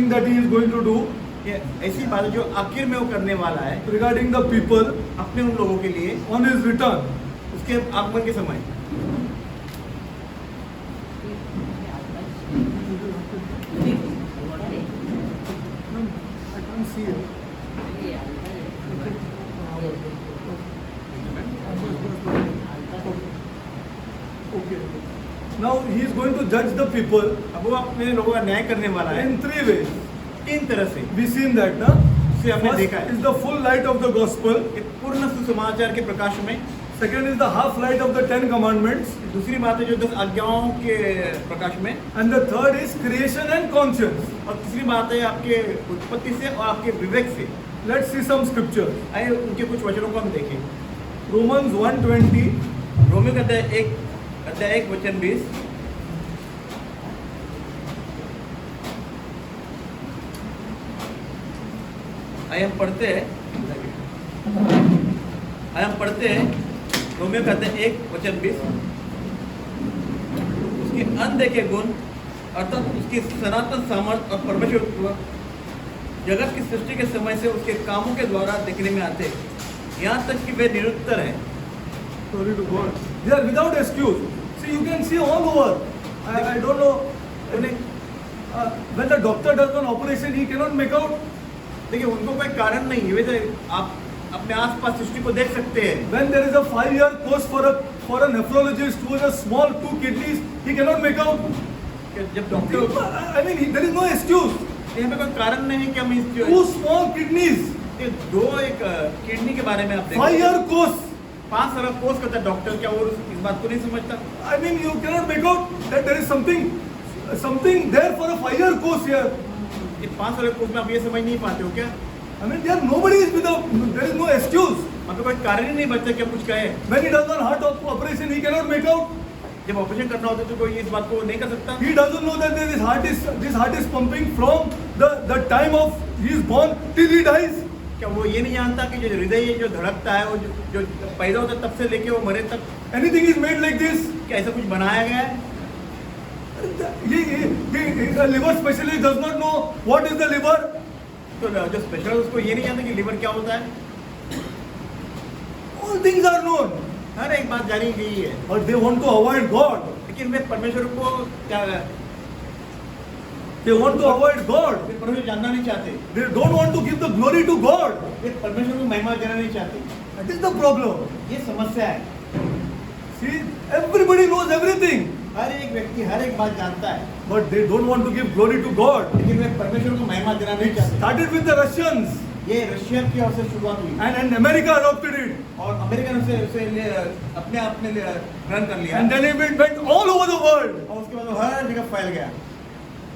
thing that he is going to do ये ऐसी बात है जो आखिर में वो करने वाला है regarding the people अपने उन लोगों के लिए on his return. उसके आगमन के समय। I can't see it. Okay. Now he is going to judge the people अब वो अपने लोगों का न्याय करने वाला है in three ways. तीन तरह से। We seen that, na? इसे हमने First देखा है। is the full light of the gospel. ये पूर्ण सुसमाचार के प्रकाश में। Second is the half light of the 10 commandments. दूसरी बात है जो 10 आज्ञाओं के प्रकाश में। And the third is creation and conscience. और तीसरी बात है आपके उत्पत्ति से और आपके विवेक से। Let's see some scriptures. आइए उनके कुछ वचनों को हम देखें। Romans 1:20. रोमियो का अध्याय 1 वचन 20। आइए हम पढ़ते हैं रोमियो का अध्याय 1 वचन 20। उसके अनदेखे गुण अर्थात उसकी सनातन सामर्थ और परमेश्वर जगत की सृष्टि के समय से उसके कामों के द्वारा देखने में आते हैं, यहाँ तक कि वे निरुत्तर हैं। Glory to God. They are without excuse. See, you can see all over. I don't know. When the doctor does an operation, he cannot make out. देखिए उनको कोई कारण नहीं है, वैसे आप अपने आसपास सृष्टि को देख सकते हैं। When there is a 5-year course for a nephrologist who has a small 2 kidneys, he cannot make out. जब doctor I mean, there is no excuse. यहाँ पे कोई कारण नहीं है कि हम इस 2 small kidneys. ये दो एक किडनी के बारे में आप देखें। 5-year course. 5 साल कोर्स करता है डॉक्टर, क्या वो इस बात को नहीं समझता? I mean, you cannot make out that there is something there for a 5-year course here. ये 5 साल कोर्स में आप ये समझ नहीं पाते हो क्या? I mean, there nobody is without. There is no excuse. मतलब कोई कारण ही नहीं बचता क्या कुछ कहे। When he does one heart operation, he cannot make out. जब ऑपरेशन करना होता है तो कोई इस बात को नहीं कर सकता। He doesn't know that this heart is pumping from the time of he is born till he dies. क्या वो ये नहीं जानता कि जो हृदय जो धड़कता है वो जो पैदा होता है तब से लेके वो मरे तक Anything is made like this. क्या ऐसा कुछ बनाया गया है? A liver specialist does not know what is the liver. तो जो स्पेशल उसको ये नहीं जानता कि लिवर क्या होता है। All things are known, हर एक बात जानी गई है, but they want to avoid God. लेकिन वे परमेश्वर को क्या They want to avoid God. वे परमेश्वर जानना नहीं चाहते, They don't want to give the glory to God. वे परमेश्वर को महिमा देना नहीं चाहते। That is the problem. ये समस्या है। See, everybody knows everything, हर एक व्यक्ति हर एक बात जानता है, but they don't want to give glory to God. लेकिन वे परमेश्वर को महिमा देना नहीं चाहते। Started with the Russians, ये रशिया की ओर से शुरुआत हुई and America adopted it, और अमेरिका ने उसे अपने आप में ग्रहण कर लिया and then it went all over the world. और उसके बाद वो हर जगह फैल गया।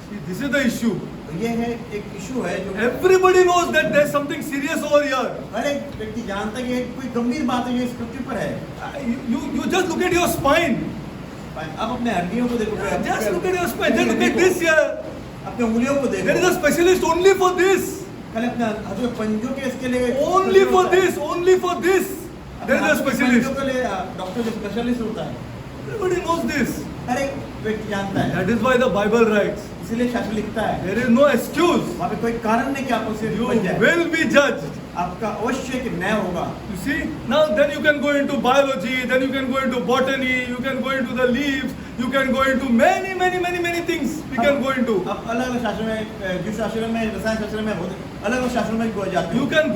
See, this is the issue. ये है एक इशू है जो Everybody knows that there's something serious over here. हर एक व्यक्ति जानता है कि ये कोई गंभीर बात है जो इस पृथ्वी पर है। You just look at your spine. अब अपने हड्डियों को देखो, Just look at your spine. Just look at this here. अपने उंगलियों को There is देखो, a specialist only for this. खाली अपने हाथों में पंजों के इसके लिए Only for this. Only for this. There is a specialist. पंजों के लिए डॉक्टर जो स्पेशलिस्ट होता है, Everybody knows this. हर एक व्यक्ति जानता है। That is why the Bible writes, इसीलिए शास्त्र लिखता है there is no excuse. वहाँ पे कोई कारण नहीं कि आप उसे You बच जाए। will be judged. आपका अवश्य कि न्याय होगा। You see, now then you can go into biology, then you can go into botany, you can go into the leaves, you can go into many things we can go into. अब अलग अलग शास्त्र में, जीव शास्त्र में, रसायन शास्त्र में, अलग अलग शास्त्रों में go जाते You can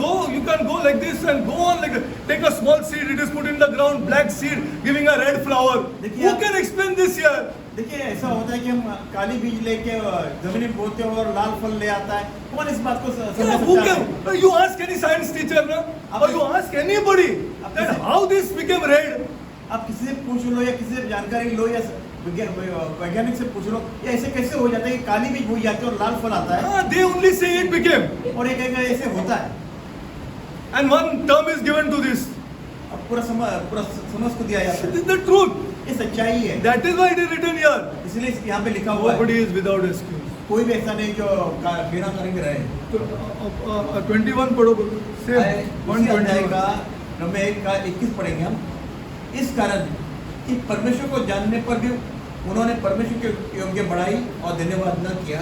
go like this and go on like that. Take a small seed, it is put in the ground, black seed, giving a red flower. देखिए Who can explain this here? देखिए ऐसा होता है कि हम काली बीज लेके जमीन में बोते हैं और लाल फल ले आता है। कौन इस बात को समझ Yeah, who सकता है? can? You ask any science teacher, na? Or you ask anybody that how this became red. आप किसी से पूछ लो या किसी से जानकारी लो या वैज्ञानिक से पूछ लो, ये ऐसे कैसे हो जाता है कि काली बीज बोई जाती है और लाल फल आता है, They only say it became. और एक ऐसे होता है। And one term is given to this. अब पूरा समझ को दिया जाता This है। is the truth. ये सच्चाई है, That is why it is written here. इसलिए यहाँ पे लिखा हुआ है Nobody is without excuse. कोई भी ऐसा नहीं जो बिना कारण के रहे। तो 21 पढ़ो, से उसी अध्याय का नंबर 1 का 21 पढ़ेंगे हम। इस कारण कि परमेश्वर को जानने पर भी उन्होंने परमेश्वर के योग्य बड़ाई और धन्यवाद न किया,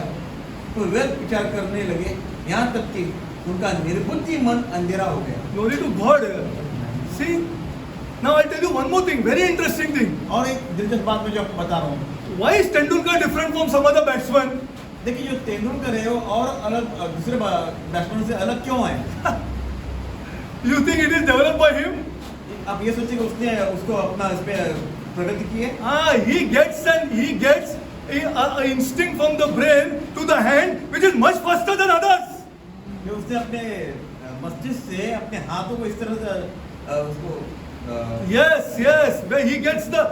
तो व्यर्थ विचार करने लगे, यहाँ तक कि उनका निर्बुद्धि मन अंधेरा हो गया। Glory to God. See, now I'll tell you one more thing, very interesting thing. और एक दिलचस्प बात मैं जो आपको बता रहा हूँ, Why is Tendulkar different from some other batsman? देखिए जो तेंदुलकर है वो और अलग दूसरे बैट्समैन से अलग क्यों है? You think it is developed by him? आप ये सोचिए कि उसने उसको अपना इस पे प्रगति की है। He gets a instinct from the brain to the hand, which is much faster than others. कि उसने अपने मस्तिष्क से अपने हाथों को इस तरह से उसको Yes. Where he gets the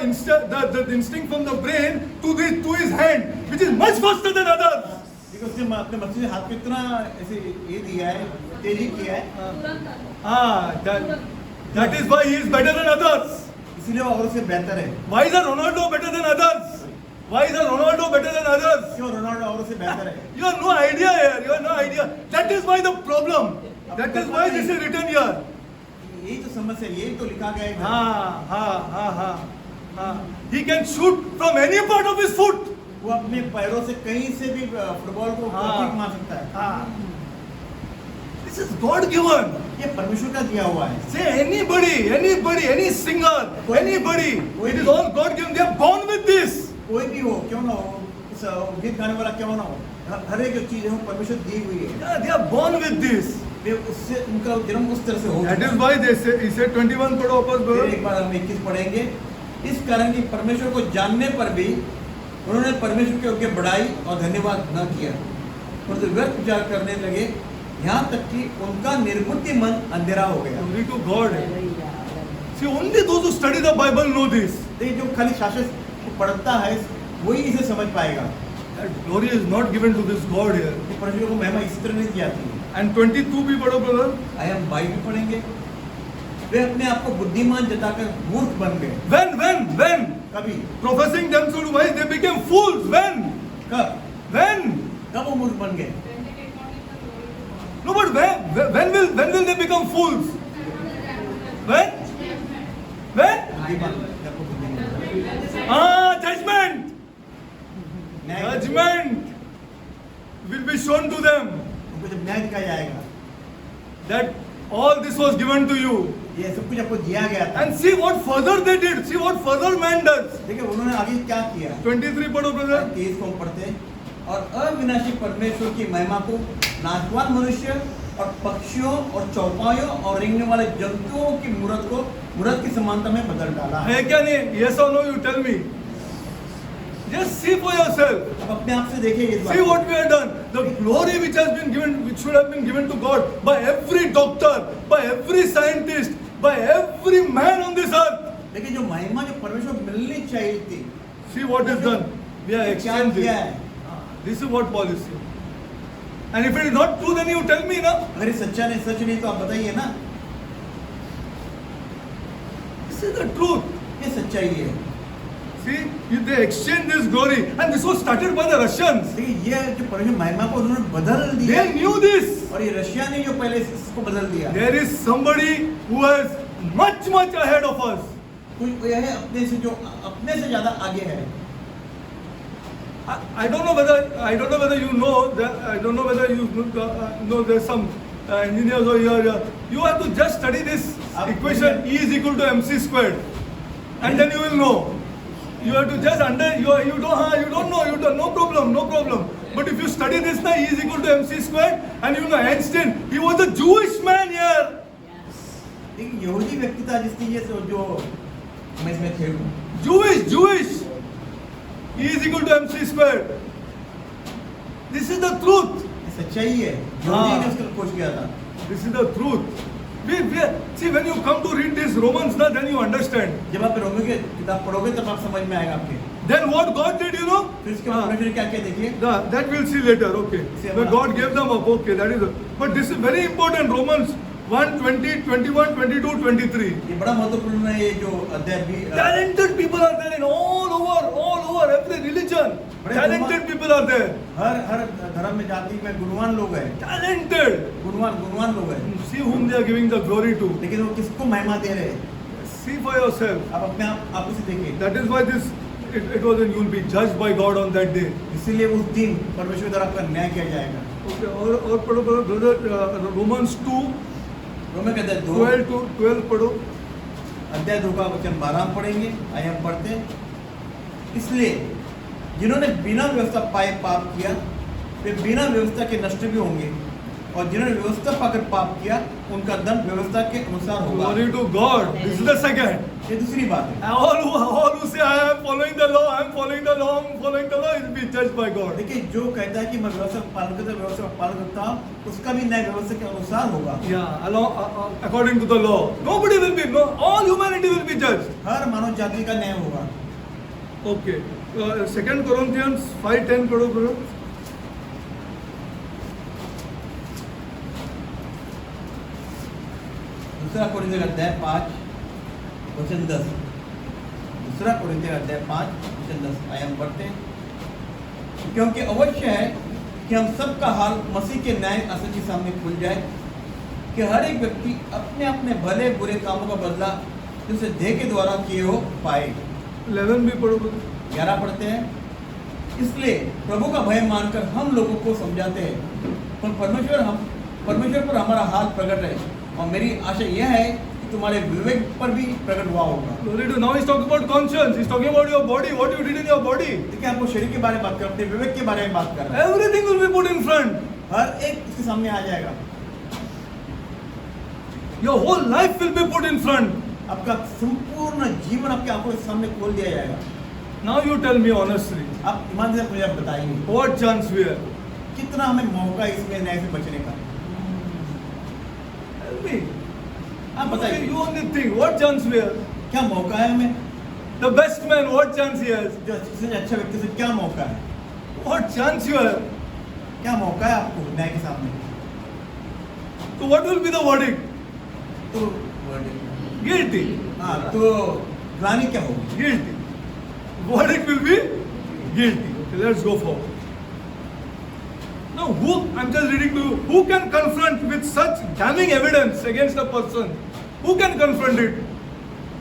instinct from the brain to his hand, which is much faster than others. क्योंकि उसने अपने मस्तिष्क से हाथ को इतना ऐसे ये दिया है, तेजी किया है। That is why he is better than others. इसीलिए वो और से बेहतर है। Why is a Ronaldo better than others? क्यों रोनाल्डो और से बेहतर है? You have no idea here. You have no idea. That is why the problem. That is why this is written here. यही तो समस्या, यही तो लिखा गया है। He can shoot from any part of his foot. वो अपने पैरों से कहीं से भी फुटबॉल को किक मार सकता है। This is God given. ये परमेश्वर का दिया हुआ है। Say anybody, any singer, anybody. It is all God given. They are born with this. कोई भी हो, क्यों ना हो, उस गीत गाने वाला क्यों ना हो, हर एक जो चीज है वो परमेश्वर दी हुई है। Yeah, they are born with this. वे उससे उनका जन्म उस तरह से हो। That is why they say. He said 21 पढ़ो वापस brother. एक बार हम 21 पढ़ेंगे। इस कारण कि परमेश्वर को जानने पर भी उन्होंने परमेश्वर के योग्य बड़ाई और धन्यवाद न किया, परंतु व्यर्थ विचार करने लगे, यहाँ तक कि उनका निर्बुद्धि मन अंधेरा हो गया। Glory to God. See, only those who study the Bible know this. देखिए जो खाली शास्त्र पढ़ता है वही इसे समझ पाएगा। That glory is not given to this God here. परमेश्वर को महिमा इस तरह नहीं दी जाती। And 22 भी पढ़ो brother. आइए हम 22 भी पढ़ेंगे। वे अपने आप को बुद्धिमान जताकर मूर्ख बन गए। When? कभी? Professing themselves wise, they became fools. When? कब वो मूर्ख बन गए? No, but when will they become fools? When? Judgment. Judgment will be shown to them. उनको जब न्याय दिखाया जाएगा, That all this was given to you. ये सब कुछ आपको दिया गया था। And see what further they did. See what further man does. देखिए उन्होंने आगे क्या किया। 23 पढ़ो brother. 23 को हम पढ़ते हैं। और अविनाशी परमेश्वर की महिमा को नाशवान मनुष्य और पक्षियों और चौपाइयों और रेंगने वाले जंतुओं की मूरत की समानता में बदल डाला। है क्या नहीं? Yes or no? You tell me. Just see for yourself. अब अपने आप से देखिए ये See what we have done. The glory which has been given, which should have been given to God by every doctor, by every scientist, by every man on this earth. लेकिन जो महिमा जो परमेश्वर मिलनी चाहिए थी, See what is done. We are exchanged किया it. है। This is what Paul is saying. And if it is not true, then you tell me, na? अगर ये सच नहीं तो आप बताइए ना। This is the truth. ये सच्चाई है। See, they exchanged this glory, and this was started by the Russians. देखिए ये जो परमेश्वर महिमा को उन्होंने बदल दिया। They knew this. और ये रशिया ने जो पहले इसको बदल दिया। There is somebody who is much ahead of us. कोई यह है अपने से ज्यादा आगे है। I don't know whether you know that. I don't know whether you know there's some engineers over here. You have to just study this equation E is equal to mc squared, and then you will know. You have to just you don't know, no problem. But if you study this now, E is equal to mc squared, and you know Einstein, he was a Jewish man here. एक यहूदी व्यक्ति था जिसकी ये जो मैं इसमें थे Jewish. E is equal to mc squared. This is the truth. सच्चाई है। यहूदी ने उसको खोज किया था। This is the truth. See, when you come to read this Romans, now then you understand. जब आप रोमियो की किताब पढ़ोगे तब आप समझ में आएगा आपके। Then what God did, you know? फिर इसके बाद परमेश्वर ने क्या किया देखिए। That we'll see later. Okay. But God gave them up. Okay, that is. But this is very important. Romans 1, 20, 21, 22, 23. ये बड़ा महत्वपूर्ण है ये जो अध्याय भी। Talented people are there in all over every religion. Talented people are there. हर धर्म में जाति में गुणवान लोग हैं। Talented. गुणवान लोग हैं। See whom they are giving the glory to. लेकिन वो किसको महिमा दे रहे हैं? See for yourself. आप अपने आप उसे देखिए। That is why this it was in you'll be judged by God on that day. इसीलिए उस दिन परमेश्वर द्वारा आपका न्याय किया जाएगा। Okay, और पढ़ो ब्रदर रोमन्स 2 रोमे कहते हैं 12 to 12 पढ़ो। अध्याय 2 का वचन 12 हम पढ़ेंगे। आइए हम पढ़ते हैं। इसलिए जिन्होंने बिना व्यवस्था पाए पाप किया वे बिना व्यवस्था के नष्ट भी होंगे, और जिन्होंने व्यवस्था पाकर पाप किया उनका दंड व्यवस्था के अनुसार होगा। Glory to God. This is the second. ये दूसरी बात है। All who say I am following the law, I am following the law, I am following the law, will be judged by God. देखिए, जो कहता है कि मैं व्यवस्था का पालन करता हूँ, व्यवस्था का पालन करता हूँ, उसका भी न्याय व्यवस्था के अनुसार होगा। Yeah, along, according to the law. Nobody will be, no, all humanity will be judged. हर मानव जाति का न्याय होगा। Okay. 2 Corinthians 5:10 पढ़ो ब्रो। दूसरा कोरिन्थियों का अध्याय 5 वचन 10। दूसरा कोरिन्थियों का अध्याय 5 वचन 10। आइए हम पढ़ते हैं। क्योंकि अवश्य है कि हम सबका हाल मसीह के न्याय असल के सामने खुल जाए, कि हर एक व्यक्ति अपने अपने भले बुरे कामों का बदला जो उसे देह के द्वारा किए हो पाए। 11 भी पढ़ो ब्रो। 11 पढ़ते हैं। इसलिए प्रभु का भय मानकर हम लोगों को समझाते हैं, पर परमेश्वर पर हमारा हाल प्रकट है, और मेरी आशा यह है कि तुम्हारे विवेक पर भी प्रकट हुआ होगा। Glory to, now he's talking about conscience. He's talking about your body. What you did in your body. देखिए, आपको शरीर के बारे में बात कर रहे हैं, विवेक के बारे में बात कर रहे हैं। Everything will be put in front. हर एक उसके सामने आ जाएगा। Your whole life will be put in front. आपका संपूर्ण जीवन आपके आंखों के सामने खोल दिया जाएगा। Now you tell me honestly, आप ईमान से मुझे आप बताइए, what chance we have? कितना हमें मौका इसमें न्याय से बचने का? Tell me. आप बताइए, You only think, what chance we have? क्या मौका है हमें? The best man, what chance he has? जो सबसे अच्छा व्यक्ति से क्या मौका है? What chance you have? क्या मौका है आपको न्याय के सामने? So what will be the verdict? तो Guilty. हाँ, तो ग्लानि क्या होगी? Guilty. Verdict will be guilty. Okay, let's go forward. Now, I'm just reading to you, who can confront with such damning evidence against a person? Who can confront it?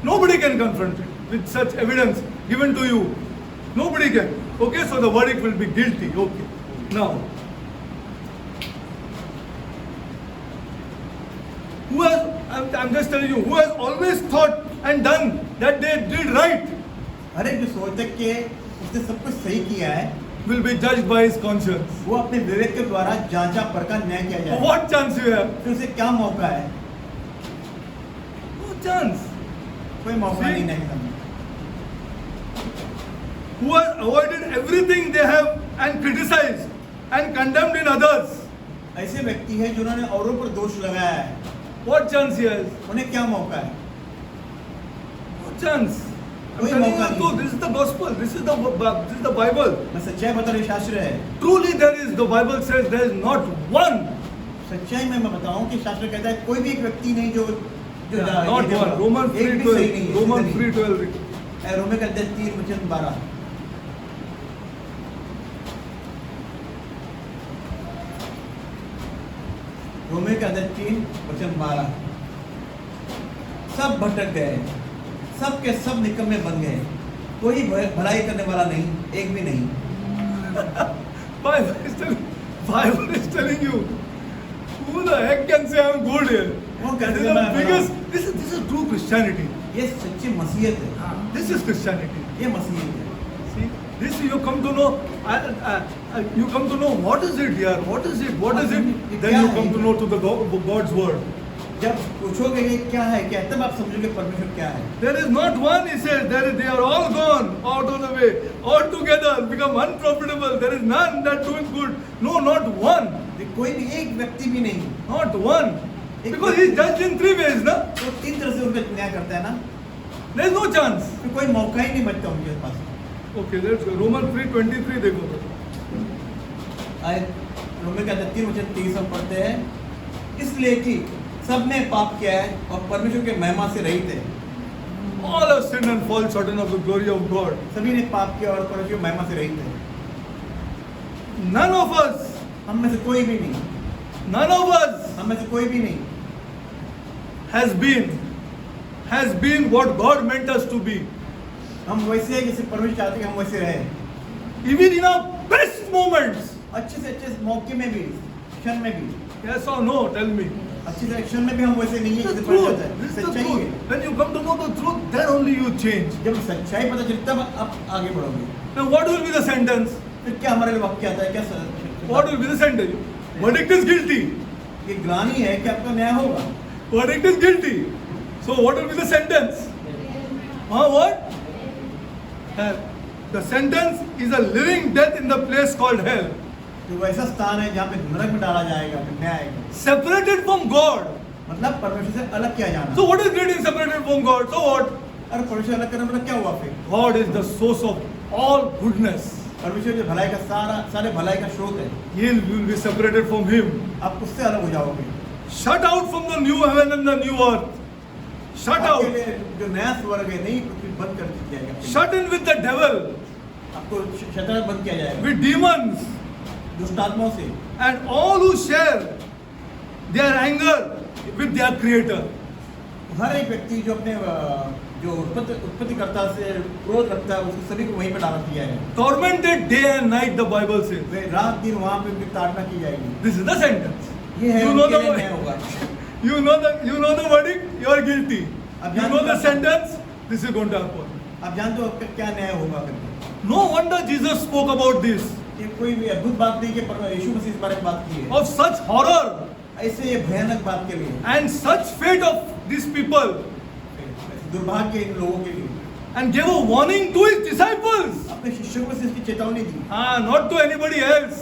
Nobody can confront it with such evidence given to you. Nobody can. Okay, so the verdict will be guilty. Okay. Now, I'm just telling you, who has always thought and done that they did right, हर एक जो सोचता कि उसने सब कुछ सही किया है, will be judged by his conscience. वो अपने विवेक के द्वारा जांचा परखा न्याय किया So जाएगा। what chance you have? फिर उसे क्या मौका है? No chance. कोई मौका See? नहीं न्याय के सामने। Who has avoided everything they have and criticized and condemned in others. ऐसे व्यक्ति है जिन्होंने औरों पर दोष लगाया है, What chance he has? उन्हें क्या मौका है? No chance. I'm कोई telling मौका you नहीं। truth. This is the gospel. This is the Bible. मैं सच्चाई बता रही, शास्त्र है। Truly there is, the Bible says there is not one. सच्चाई में मैं बताऊं कि शास्त्र कहता है कोई भी एक व्यक्ति नहीं जो Not one. Romans एक भी सही नहीं 3:12. है, Romans सही नहीं। 3:12. रोमे का अध्याय 3 वचन 12। रोमे का अध्याय 3 वचन 12। सब भटक गए, सब के सब निकम्मे बन गए, कोई भलाई करने वाला नहीं, एक भी नहीं। Bible is telling you, who the heck can say I'm good here? कौन That कहते is हैं the मैं biggest. This is true Christianity. ये सच्ची मसीहत है, This is Christianity. ये मसीहत है। See, this you come to know. You come to know what is it here? What is it? What is it? Then you come to know to the God's word. जब पूछोगे ये क्या है, क्या है, तब आप समझोगे परमेश्वर क्या है। There is not one, he says. They are all gone out of the way, all together become unprofitable. There is none that doing good. No, not one. कोई भी एक व्यक्ति भी नहीं, Not one. Because he is judged in 3 ways, na? तो 3 तरह से उनका न्याय करता है ना, There is no chance. तो कोई मौका ही नहीं बचता उनके पास। Okay, let's go. Romans 3:23 देखो. आए रोमे का 3 वचन 30 हम पढ़ते हैं। इसलिए कि सबने पाप किया है और परमेश्वर के महिमा से रहित है। All have sinned and fall short of the glory of God. सभी ने पाप किया और परमेश्वर की महिमा से रहित है। None of us, हम में से कोई भी नहीं, none of us हम में से कोई भी नहीं has been what God meant us to be. हम वैसे हैं जैसे परमेश्वर चाहते हैं कि हम वैसे रहें, even in our best moments. अच्छे से अच्छे मौके में भी, क्षण में भी, Yes or no? Tell me. अच्छे से क्षण में भी हम वैसे नहीं है The जैसे truth. परमेश्वर चाहता This है, is the सच्चाई है। truth. When you come to know the truth, then only you change. जब सच्चाई पता चलती तब आप आगे बढ़ोगे। Now, what will be the sentence? फिर क्या हमारे लिए वाक्य आता है, क्या What will be the sentence? Verdict is guilty. ये ग्लानि है कि आपका न्याय होगा। Verdict is guilty. So, what will be the sentence? What? Hell. The sentence is a living death in the place called hell. तो वैसा स्थान है जहाँ पे नरक में डाला जाएगा, फिर न्याय आएगा। Separated from God. मतलब परमेश्वर से अलग किया जाना। So, what is getting separated from God? So, what? और परमेश्वर अलग करने मतलब क्या हुआ फिर? God is the source of all goodness. परमेश्वर जो भलाई का सारे भलाई का स्रोत है, You will be separated from Him. आप उससे अलग हो जाओगे। Shut out from the new heaven and the new earth. Shut आपके out. लिए जो नया स्वर्ग है, नई पृथ्वी बंद कर दी जाएगा। Shut in with the devil, आपको शैतान बंद किया जाएगा, with demons, दुष्ट आत्माओं से, and all who share their anger with their Creator. हर एक व्यक्ति जो अपने जो उत्पत्तिकर्ता से क्रोध रखता है, उसको सभी को वहीं पर डाल दिया है। Tormented day and night, the Bible says. वे रात दिन वहाँ पे उनकी ताड़ना की जाएगी। This is the sentence. ये है You know उनके लिए the न्याय होगा। you know the verdict. You are guilty. अब You जानते know हो the sentence. This is going to happen. आप जानते हो आपका क्या न्याय होगा करके। No wonder Jesus spoke about this. ये कोई भी अद्भुत बात नहीं कि यीशु मसीह इस बारे में बात की है। Of such horror ऐसे ये भयानक बात के लिए, and such fate of these people, दुर्भाग्य इन लोगों के लिए, and gave a warning to his disciples. अपने शिष्यों को इसकी चेतावनी दी, Not to anybody else.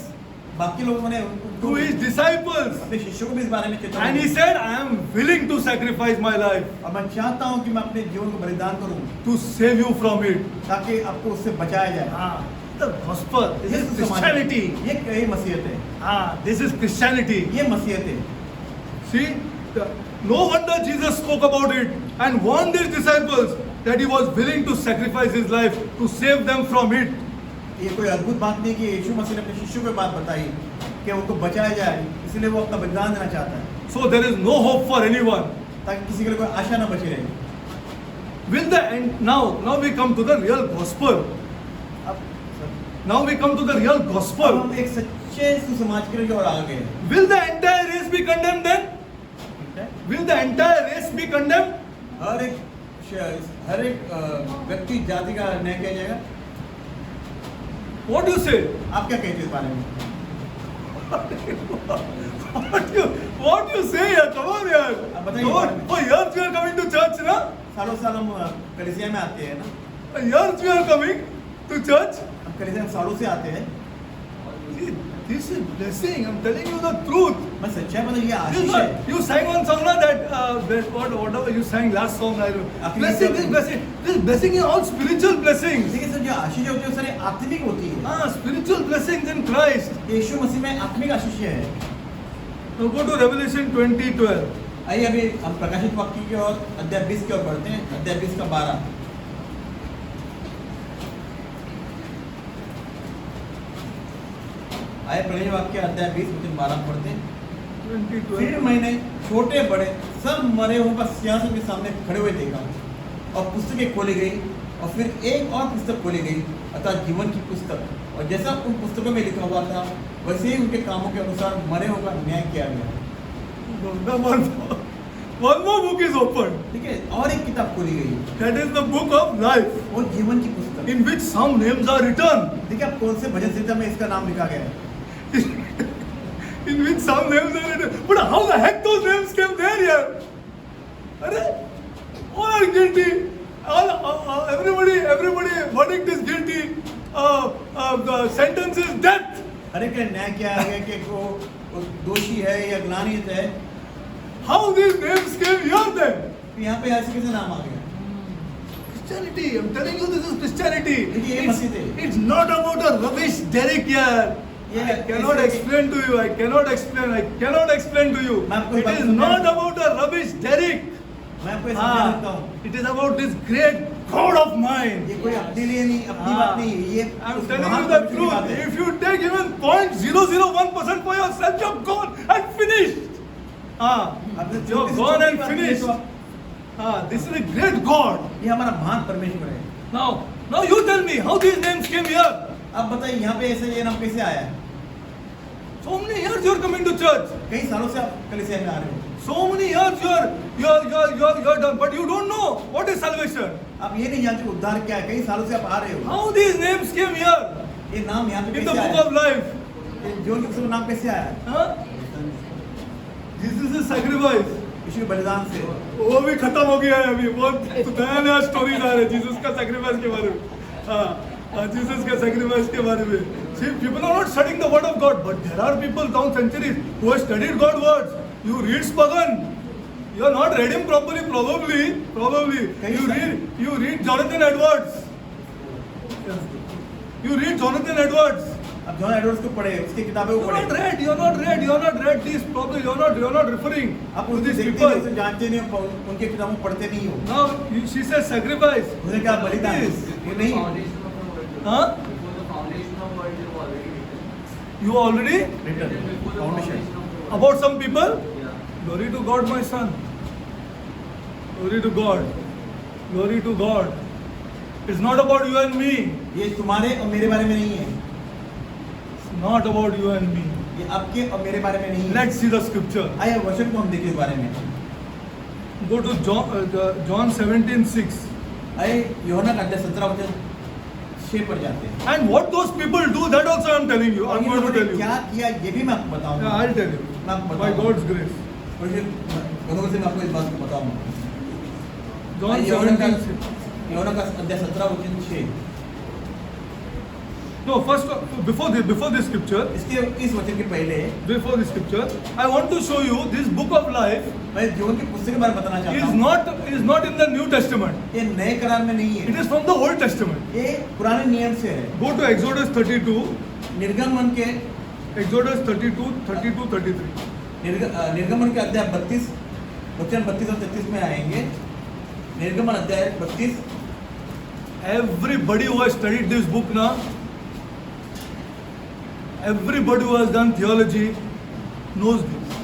बाकी लोगों ने To his disciples. अपने शिष्यों को भी इस बारे में And चेतावनी he the. said, I am willing to sacrifice my life और मैं चाहता हूँ कि मैं अपने जीवन को बलिदान करूँ to save you from it. ताकि आपको उससे बचाया जाए। The gospel. This is ये समाज है। Christianity. ये मसीहत है, This is Christianity. ये मसीहत है। See, no wonder Jesus spoke about it and warned his disciples that he was willing to sacrifice his life to save them from it. ये कोई अद्भुत बात नहीं कि यीशु मसीह ने अपने शिष्यों को बात बताई कि उनको बचाया जाए, इसलिए वो अपना बलिदान देना चाहता है, So there is no hope for anyone. ताकि किसी के लिए कोई आशा न बची रहे। Will the end now we come to the real gospel. Now we come to the real अब gospel. हम एक सच्चे सुसमाज के लिए और आ गए। Will the entire race be condemned then? Will the entire race be condemned? हर एक व्यक्ति जाति का न्याय किया जाएगा। What do you say? आप क्या कहते हैं इस बारे में? What do you say here? Come on यार. अब बताइए Come on. बारे में। Oh, years we are coming to church, ना? सालों साल हम कलीसिया में आते हैं ना, Years we are coming to church. हम कलीसिया में सालों से आते हैं। This is blessing. I'm telling you the truth. मैं सच्चाई मतलब ये This आशीष is है। not, you sang one song na whatever you sang last song. I don't know. Blessing, this blessing is all spiritual blessings. देखिए sir, जो आशीष होती है वो सारी आत्मिक होती है। Spiritual blessings in Christ. यीशु मसीह में आत्मिक आशीष है। Now go to Revelation 20:12. आइए अभी हम प्रकाशित वाक्य की ओर अध्याय 20 की ओर बढ़ते हैं, अध्याय 20 का 12। आइए प्रकाशित वाक्य अध्याय 20 पढ़ते हैं। 20:12. फिर मैंने छोटे बड़े सब मरे हुओं का सिंहासन के सामने खड़े हुए देखा, और पुस्तकें खोली गई, और फिर एक और पुस्तक खोली गई, अर्थात जीवन की पुस्तक, और जैसा उन पुस्तकों में लिखा हुआ था वैसे ही उनके कामों के अनुसार मरे हुओं का न्याय किया गया। One more book is opened. ठीक है, और एक किताब खोली गई, That is the book of life, और जीवन की पुस्तक, in which some names are written. देखिए आप कौन से भजन संहिता में इसका नाम लिखा गया है। In which some names are written. But how the heck those names came there here? Arre, all are guilty. Everybody, verdict is guilty. The sentence is death. हर एक का न्याय किया गया कि वो दोषी है या ग्लानित है। How these names came here then? यहाँ पे ऐसे कैसे नाम आ गया? Christianity. I'm telling you, this is Christianity. देखिए ये मसीह थे। It's not about a rubbish derrick here. Yeah, I cannot it's- explain to you. I cannot explain to you. मैं आपको It बात is समझा- not about a rubbish derrick. मैं आपको ये समझा देता हूँ, It is about this great God of mine. ये कोई अपने लिए नहीं, अपनी बात नहीं है, ये I'm उस telling महान you the परमेश्वर की बात truth. है। If you take even 0.001% for yourself, you're gone and finished. अपने You're छोटी से gone छोटी and बात नहीं है, finished. तो आप- This is a great God. ये हमारा महान परमेश्वर है। Now, Now you tell me how these names came here. अब बताइए यहाँ पे ऐसे ये नाम कैसे आया है? So many years you are coming to church. कई सालों से आप कलीसिया में आ रहे हो, So many years you are done, but you don't know what is salvation. आप ये नहीं जानते उद्धार क्या है। कई सालों से आप आ रहे हो, How these names came here ये नाम यहाँ पे in the कैसे book आया? of life. ये जीवन के पुस्तक में नाम कैसे आया? Huh? Jesus is sacrifice. यीशु के बलिदान से। वो भी खत्म हो गया है अभी, बहुत नया स्टोरी आ रहा है जीसस का सैक्रिफाइस के बारे में। जीसस का सैक्रिफाइस के बारे में। See, people are not studying the word of God, but there are people down centuries who have studied God's words. You read Spurgeon, you are not read him properly, probably. You read Jonathan Edwards. You read Jonathan Edwards. अब John Edwards को पढ़े, उसकी किताबें को पढ़े। You are not read these probably. You are not referring आप to उनको these देखते people. नहीं, उसे जानते नहीं, उनकी किताबों को पढ़ते नहीं हो। Now she says sacrifice. उसने कहा बलिदान, Yes. ये नहीं। Huh? You already return foundation. about some people? Glory to God, my son. Glory to God. Glory to God. It's not about you and me. ये तुम्हारे और मेरे बारे में नहीं है, It's not about you and me. ये आपके और मेरे बारे में नहीं है। Let's see the scripture. आइए वचन को हम देखें इस बारे में। Go to John 17:6. आइए यूहन्ना का अध्याय 17 वचन 6 पर जाते हैं। And what those people do, that also I'm telling you. और I'm इन going to लोगों tell ने you. क्या किया ये भी मैं आपको बताऊंगा। Yeah, I'll tell you. मैं आपको By बताऊंगा। God's grace. और ये दोनों से मैं आपको इस बात को बताऊंगा। John यूहन्ना 17:6. का अध्याय 17 वचन 6। No, first before this scripture, इसके इस वचन के पहले before the scripture, I want to show you this book of life मैं जीवन की पुस्तक के बारे में बताना चाहता हूँ। is not in the New Testament. ये नए करार में नहीं It है, is from the Old Testament. ये पुराने नियम से है। Go to Exodus 32, निर्गमन के Exodus 32, 33. निर्गमन के अध्याय 32 वचन 32 और 33 में आएंगे। निर्गमन अध्याय 32। Everybody who has studied this book now, everybody who has done theology knows this.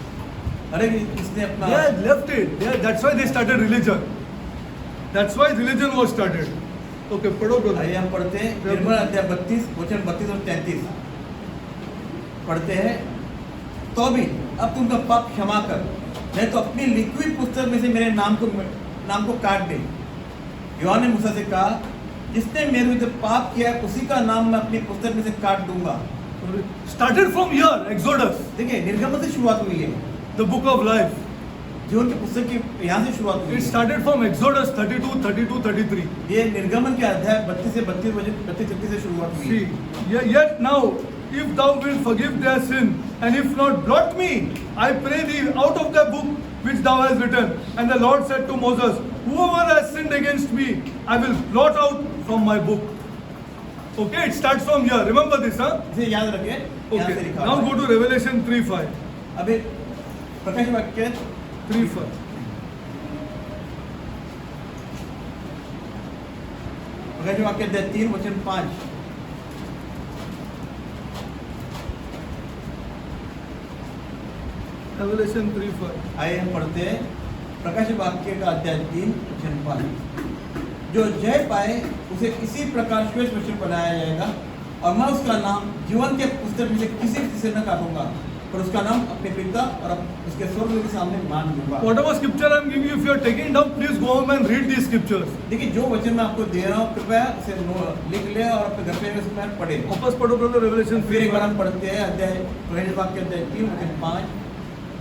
अरे इसने अपना They had left it. That's why they started religion. That's why religion was started. Okay, पढ़ो brother. आइए हम पढ़ते हैं निर्गमन अध्याय 32 वचन 32 और 33 पढ़ते हैं। तो भी अब तुमका पाप क्षमा कर, नहीं तो अपनी लिखी हुई पुस्तक में से मेरे नाम को काट दे। यूहन्ना ने मूसा से कहा, जिसने मेरे विरुद्ध पाप किया उसी का नाम मैं अपनी पुस्तक में से काट दूंगा। Started from here, Exodus, देखिए निर्गमन से शुरुआत हुई है, the book of life. जीवन की पुस्तक की यहाँ से शुरुआत हुई It है। started from Exodus 32, 32, 33. ये निर्गमन के अध्याय 32 से 32 वचन 32 से शुरुआत हुई See, है। yet now, if thou wilt forgive their sin, and if not, blot me, I pray thee, out of the book which thou hast written. And the Lord said to Moses, whoever has sinned against me, I will blot out from my book. Okay, it starts from here. Remember this, huh? इसे याद रखें, यहाँ से Okay. लिखा Now हुआ go है। to Revelation 3:5. अभी प्रकाश वाक्य 3:5. प्रकाश वाक्य अध्याय 3 वचन 5। Revelation 3:5. आइए हम पढ़ते हैं प्रकाश वाक्य का अध्याय 3 वचन 5। जो जय पाए उसे इसी प्रकार श्वेत वस्त्र बनाया जाएगा, और मैं उसका नाम जीवन के पुस्तक में से किसी से न काटूंगा, पर उसका नाम अपने पिता और उसके स्वर्ग के सामने मान दूंगा। Whatever scripture I'm giving you, if you are taking it down, please go home and read these scriptures. देखिए जो वचन मैं आपको दे रहा हूँ कृपया उसे लिख ले और अपने घर पे उसमें पढ़े। वापस पढ़ो brother, Revelation फिर एक बार 3:5. हम पढ़ते हैं अध्याय प्रकाश वाक्य अध्याय 3 वचन 5।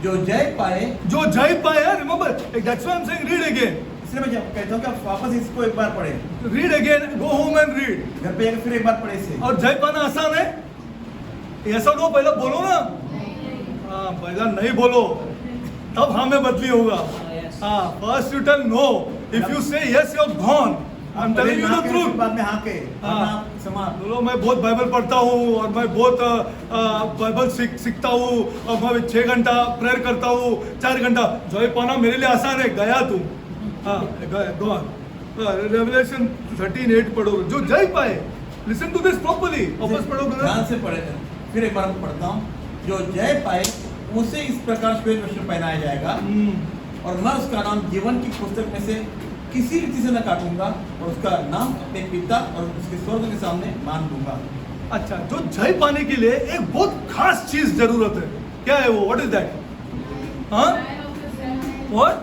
जो जय पाए, जो जय पाए, remember, that's why I'm saying read again. इसलिए मैं कहता हूँ कि आप वापस इसको एक बार पढ़े, Read again, go home and read. घर पे जाकर फिर एक बार पढ़े इसे। और जय पाना आसान है? ऐसा तो पहले बोलो ना। हाँ, पहला नहीं बोलो, तब हाँ में बदली होगा। हाँ, first you tell no. If you say yes, you're gone. I'm telling you the truth. बाद में हाँ के, हाँ। वरना आप समाप्त। बोलो मैं बहुत बाइबल पढ़ता हूँ और मैं बहुत बाइबल सीखता हूँ और मैं 6 घंटा प्रेयर करता हूँ, 4 घंटा। जय पाना मेरे लिए आसान है, गया तुम। हाँ, रेवलेशन 13:8 पढ़ो। जो जय पाए, लिसन टू दिस प्रॉपर्ली। वापस पढ़ो ध्यान से पढ़े, फिर एक बार मैं पढ़ता हूँ। जो जय पाए उसे इस प्रकार श्वेत वस्त्र पहनाया जाएगा, और मैं उसका नाम जीवन की पुस्तक में से किसी रीति से न काटूंगा और उसका नाम अपने पिता और उसके स्वर्ग के सामने मान लूंगा। अच्छा, जो जय पाने के लिए एक बहुत खास चीज जरूरत है, क्या है वो? What is that? हाँ, what?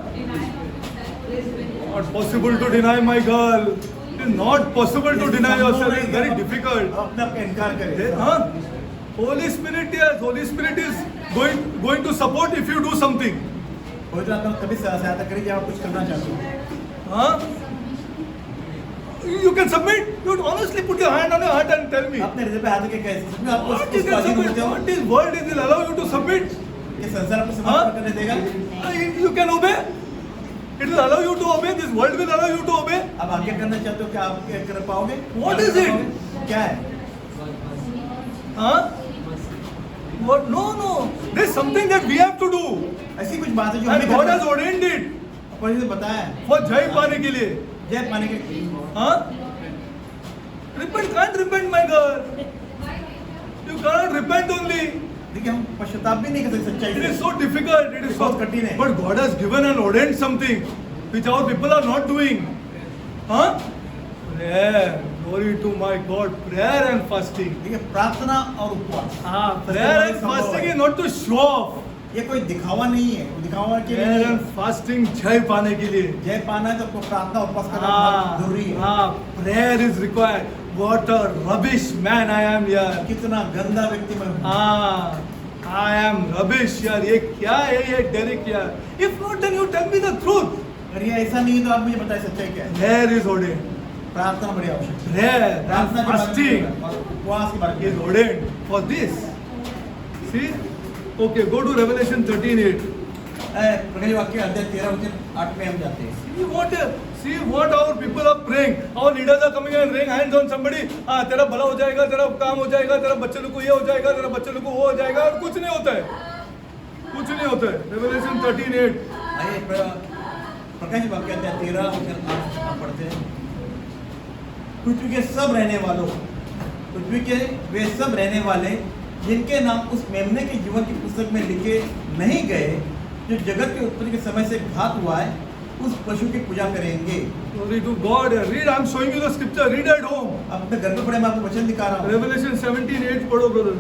Not possible to deny my girl. It is not possible to deny yourself. It's very difficult. अपने आप का इनकार करे। हाँ, Holy Spirit, yes, Holy Spirit is going to support if you do something. पवित्र आत्मा तभी सहायता करेगी जब आप कुछ करना चाहते हो। हाँ, you can submit. You honestly put your hand on your heart and tell me. अपने हृदय पे हाथ रख के कह सकते हो, आप What you उसको can अधीन submit? होते हो। What is world will allow you to submit? ये संसार आपको हाँ? समर्पण करने देगा। You can obey. It will allow you to obey. This world will allow you to obey. आप आज्ञा करना चाहते हो, क्या आप कर पाओगे? What is it? क्या है? Huh? What? No. There's something that we have to do. ऐसी कुछ बात है जो And हमें God करना has ordained it है। और इसे बताया है, for जय पाने के लिए. जय पाने के लिए। Huh? Repent, can't repent, my girl. You cannot repent only. देखिए हम पश्चाताप भी नहीं कर सकते सच्चाई It is से। so difficult. It is so बहुत कठिन है। But God has given and ordained something which our people are not doing. Huh? Prayer. Glory to my God. Prayer and fasting. देखिए प्रार्थना और उपवास। हाँ, prayer and fasting is not to show off. ये कोई दिखावा नहीं है, वो दिखावा के लिए Prayer नहीं and है। fasting जय पाने के लिए. जय पाना है तो आपको प्रार्थना उपवास करना बहुत जरूरी है। हाँ, prayer is required. What a rubbish man I am here. कितना गंदा व्यक्ति मैं हूँ। हाँ, I am rubbish यार. ये क्या है ये डेरिक यार? If not, then you tell me the truth. अगर ये ऐसा नहीं है तो आप मुझे बताइए सच्चाई क्या है। Prayer is ordained. प्रार्थना बड़ी आवश्यक है। Prayer and प्रार्थना के बारे में fasting और उपवास के बारे is में। ordained for this. See? Okay, go to Revelation 13:8. प्रकट वाक्य अध्याय 13:8 में हम जाते हैं। See what our people are praying. Our leaders are coming and laying hands on somebody. तेरा भला हो जाएगा, तेरा काम हो जाएगा, तेरा बच्चे लोग को ये हो जाएगा, तेरा बच्चे लोग को वो हो जाएगा, और कुछ नहीं होता है. कुछ नहीं होता है. Revelation 13:8. आइए प्रकाश वाक्य अध्याय 13:8 हम पढ़ते हैं। पृथ्वी के सब रहने वालों, पृथ्वी के वे सब रहने वाले जिनके नाम उस मेमने के जीवन की पुस्तक में लिखे नहीं गए, जो जगत के उत्पत्ति के समय से घात हुआ है, उस पशु की पूजा करेंगे। Glory to God. Read. I'm showing you the scripture. Read at home. आप अपने घर पे पढ़े, मैं आपको वचन दिखा रहा हूँ। Revelation 17:8 पढ़ो brother.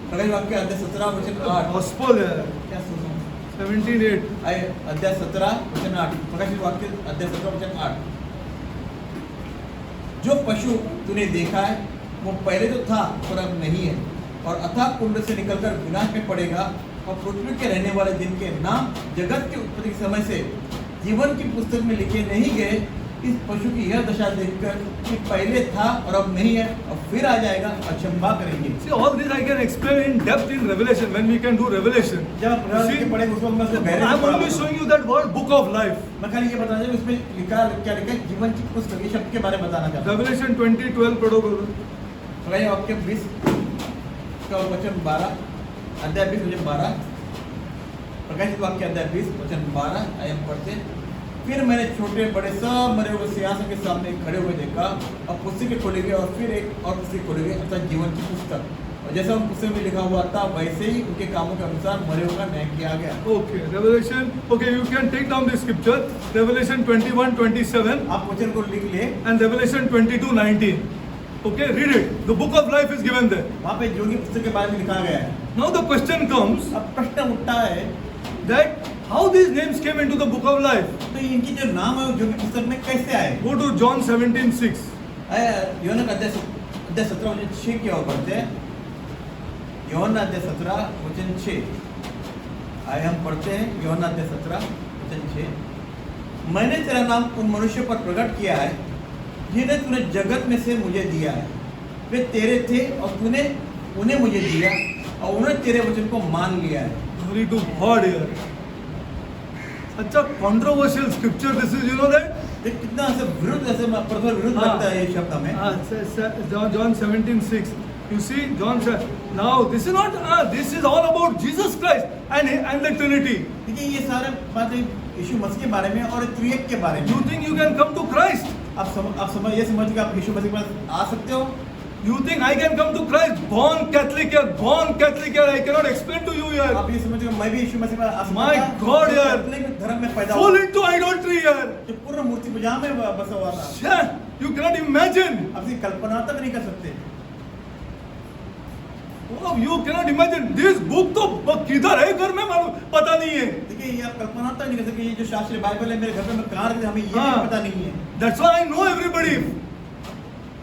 प्रकाश वाक्य अध्याय 17 वचन 8। Gospel है. क्या सुनो? 17:8. आइए अध्याय 17 वचन 8। प्रकाश वाक्य अध्याय 17 वचन 8। जो पशु तूने देखा है वो पहले तो था पर अब नहीं है, और अथाह कुंड से निकलकर विनाश में पड़ेगा, और पृथ्वी के रहने वाले जिनके नाम जगत के उत्पत्ति के समय से जीवन की पुस्तक में लिखे नहीं गए, इस पशु की यह दशा देखकर कि पहले था और अब नहीं है और फिर आ जाएगा, अचंभा करेंगे। See, all this I can explain in depth in Revelation when we can do Revelation. जब आप See, के पढ़ेंगे उसको मैं उसको गहरे से I'm only पढ़ाऊंगा। showing you that word, book of life. मैं खाली ये बताना चाहूँ उसमें लिखा क्या लिखा है, जीवन की पुस्तक, ये शब्द के बारे में बताना चाहता हूँ। Revelation 20:12 पढ़ो brother. प्रकाश वाक्य 20 का वचन 12, अध्याय 20 वचन 12। प्रकाशित वाक्य अध्याय 20 वचन 12 आइए हम पढ़ते हैं। फिर मैंने छोटे बड़े सब मरे हुए सिंहासन के सामने खड़े हुए देखा, और पुस्तकें खोली गई, और फिर एक और पुस्तक खोली गई, अर्थात जीवन की पुस्तक, और जैसा उन पुस्तक में लिखा हुआ था वैसे ही उनके कामों के अनुसार मरे हुए का न्याय किया गया। Okay, Revelation. Okay, you can take down the scripture. Revelation 21:27 आप वचन को लिख ले, and Revelation 22:19. Okay, read it. The book of life is given there. वहाँ पे योगी पुस्तक के बारे में लिखा गया है। Now the question comes अब प्रश्न उठता है that how these names came into the book of life. तो इनकी जो नाम है योगी पुस्तक में कैसे आए? Go to John 17:6. योहन्ना का अध्याय 17 वचन 6 की ओर पढ़ते हैं। योहन्ना अध्याय 17 वचन 6 आइए हम पढ़ते हैं। योहन्ना अध्याय 17 वचन 6। मैंने तेरा नाम उन मनुष्यों पर प्रकट किया है जिन्हें तूने जगत में से मुझे दिया है, वे तेरे थे और तूने उन्हें मुझे दिया, और उन्होंने तेरे वचन को मान लिया है। Glory to God here. Such a controversial scripture this is, you know that? देख कितना ऐसे विरुद्ध, ऐसे परस्पर विरुद्ध लगता है ये शब्द हमें। John 17:6. You see, John said, now this is not, this is all about Jesus Christ and the Trinity. देखिए ये सारे बातें यीशु मसीह के बारे में और त्रिएक के बारे में। You think you can come to Christ? आप समझ ये समझ के आप यीशु मसीह के पास आ सकते हो? You think I can come to Christ born Catholic here, born Catholic here? I cannot explain to you here. आप ये समझो मैं भी यीशु मसीह में आ सकता My था, God, जो यार। कैथोलिक धर्म में पैदा Fall हुआ, into idolatry here. जो पूर्ण मूर्ति पूजा में बसा हुआ था। Yeah, you cannot imagine. आप इसकी कल्पना तक नहीं कर सकते। Oh, you cannot imagine. This book तो किधर है घर में मालूम पता नहीं है. देखिए ये आप कल्पना तक नहीं कर सकते, ये जो शास्त्रीय बाइबल है मेरे घर पे मैं कहाँ रखी, हमें ये हाँ। भी पता नहीं है। That's why I know everybody.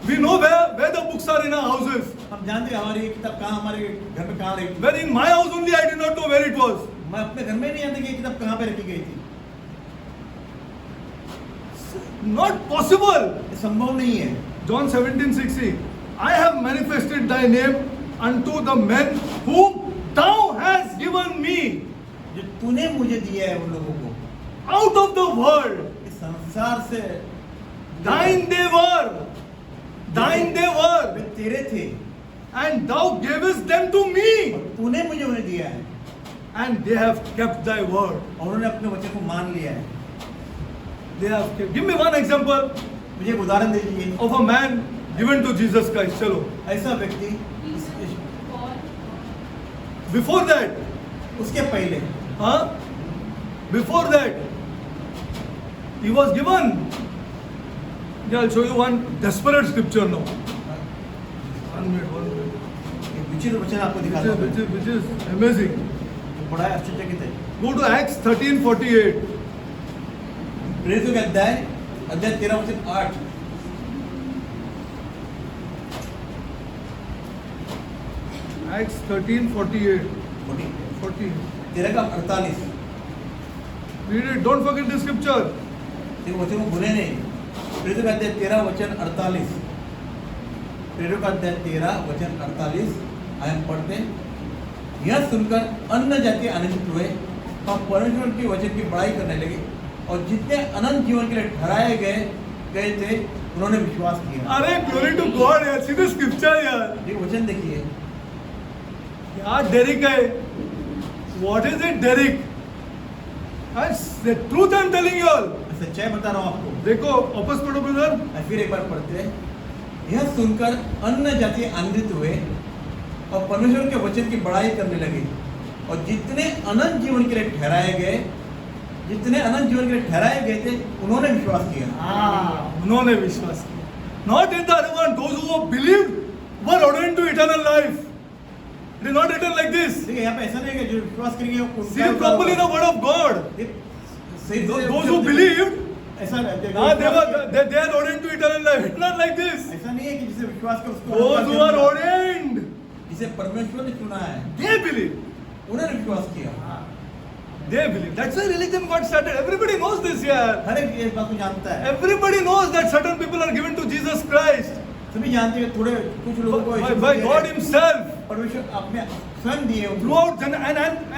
We know where the books are in our houses. हम जानते हैं हमारी ये किताब कहाँ हमारे घर पे कहाँ रखी। Where in my house only I did not know where it was. मैं अपने घर में नहीं जानता कि ये किताब कहाँ पे रखी गई थी। Not possible. ये संभव नहीं है। John 17:60. I have manifested thy name unto the men whom thou hast given me जो तूने मुझे दिया है उन लोगों को, out of the world. इस संसार से Thine they were. Thine they way were. तेरे थे And thou gavest them to me. और तूने मुझे उन्हें दिया है And they have kept thy word. और उन्होंने अपने वचन को मान लिया है। They have kept. Give me one example मुझे एक उदाहरण दे दीजिए of a man given to Jesus Christ. Chalo. ऐसा व्यक्ति, Before that, उसके पहले huh? Before that, he was given. Yeah, I'll show you one desperate scripture now. 1 minute, 1 minute. एक विचित्र वचन आपको दिखाता हूँ, Which is amazing. बड़ा आश्चर्यचकित है। Go to Acts 13:48. प्रेरितों के अध्याय 13:8। Acts 13:48. 40. 13:48। Read it. Don't forget the scripture. ये वचन को भूले नहीं। प्रेरितों का अध्याय 13:48। प्रेरितों का अध्याय 13:48 हम पढ़ते हैं। यह सुनकर अन्य जाति आनंदित हुए और परमेश्वर के वचन की बड़ाई करने लगे और जितने अनंत जीवन के लिए ठहराए गए थे उन्होंने विश्वास किया। अरे glory to God यार. See the scripture यार. ये वचन देखिए, क्या डेरिक है? What is it, Derek? That's the truth I'm telling you all. मैं सच्चाई बता रहा हूँ आपको। देखो वापस पढ़ो ब्रदर. फिर एक बार पढ़ते हैं। यह सुनकर अन्य जाति आनंदित हुए और परमेश्वर के वचन की बड़ाई करने लगे और जितने अनंत जीवन के लिए ठहराए गए थे उन्होंने विश्वास किया। उन्होंने विश्वास किया. Not in the other one. Those who believed were ordained to eternal life. It is not written like this. देखिए यहाँ पे ऐसा नहीं है कि जो विश्वास करेंगे वो See properly the word of God. सही Those who believed, ऐसा they are ordained to eternal life. It's not like this. ऐसा नहीं है कि जिसे विश्वास कर उसको Those who are ordained, जिसे परमेश्वर ने चुना है they believe. उन्होंने विश्वास किया। They believe. That's why religion got started. Everybody knows this here. हर एक ये बात को जानता है, Everybody knows that certain people are given to Jesus Christ सभी जानते हैं। थोड़े कुछ लोगों को by God Himself. परमेश्वर अपने स्वयं दिए उनको। Throughout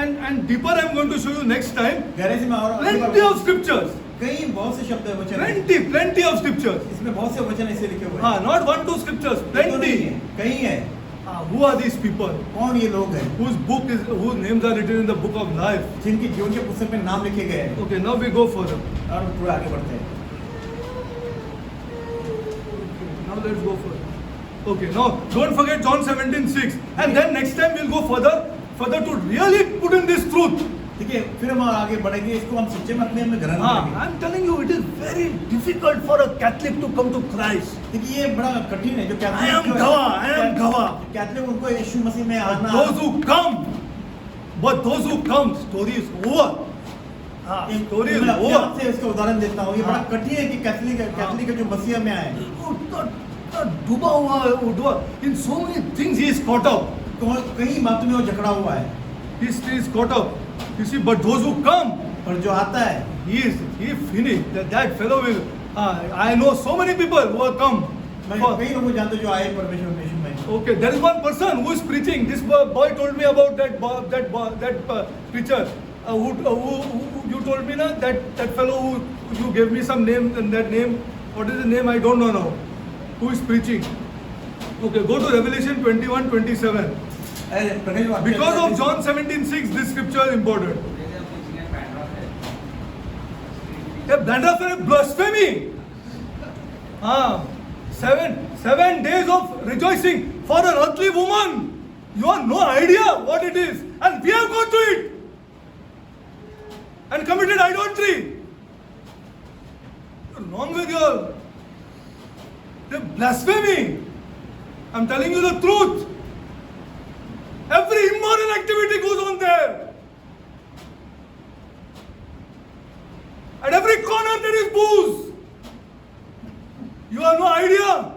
and deeper, I'm going to show you next time. गहरे से मैं और Plenty of scriptures. कई बहुत से शब्द वचन हैं। Plenty of scriptures. इसमें बहुत से वचन ऐसे लिखे हुए हैं। Not 1-2 scriptures. ये तो नहीं Plenty. है, कई है। Who are these people? कौन ये लोग हैं Whose names are written in the book of life? जिनके जीवन के पुस्तक में नाम लिखे गए हैं? Okay, now we go further. और हम थोड़ा आगे बढ़ते हैं। Now let's go further. Okay, now don't forget John 17:6. And then next time we'll go further to really put in this truth. ठीक है, फिर हम आगे बढ़ेंगे, इसको हम सच्चे में अपने में ग्रहण करेंगे। I'm telling you, it is very difficult for a Catholic to come to Christ. देखिए ये बड़ा कठिन है जो I am Gava. कैथलिक उनको यीशु मसीह में आना। But those who come, story is over. Story is मैं अपने over. आप से इसका उदाहरण देता हूँ। ये बड़ा कठिन है कि कैथलिक जो मसीह में आए, डूबा हुआ in so many things he is caught up. कई बातों में वो जकड़ा हुआ है। He is caught up. You see, but those who come, और जो आता है, he finished. That fellow will. I know so many people who have come. मैं कई लोगों को जानता हूँ जो आए परमेश्वर यीशु में। Okay, there is one person who is preaching. This boy told me about that preacher. Who you told me na that fellow who you gave me some name and that name. What is his name? I don't know now. Who is preaching? Okay, go to Revelation 21:27. Because of John 17:6, this scripture is important. Blasphemy. 7 7 days of rejoicing for an earthly woman. You have no idea what it is. And we have gone to it. And committed idolatry. What's wrong with you? The blasphemy. I'm telling you the truth. Every immoral activity goes on there. At every corner there is booze. You have no idea.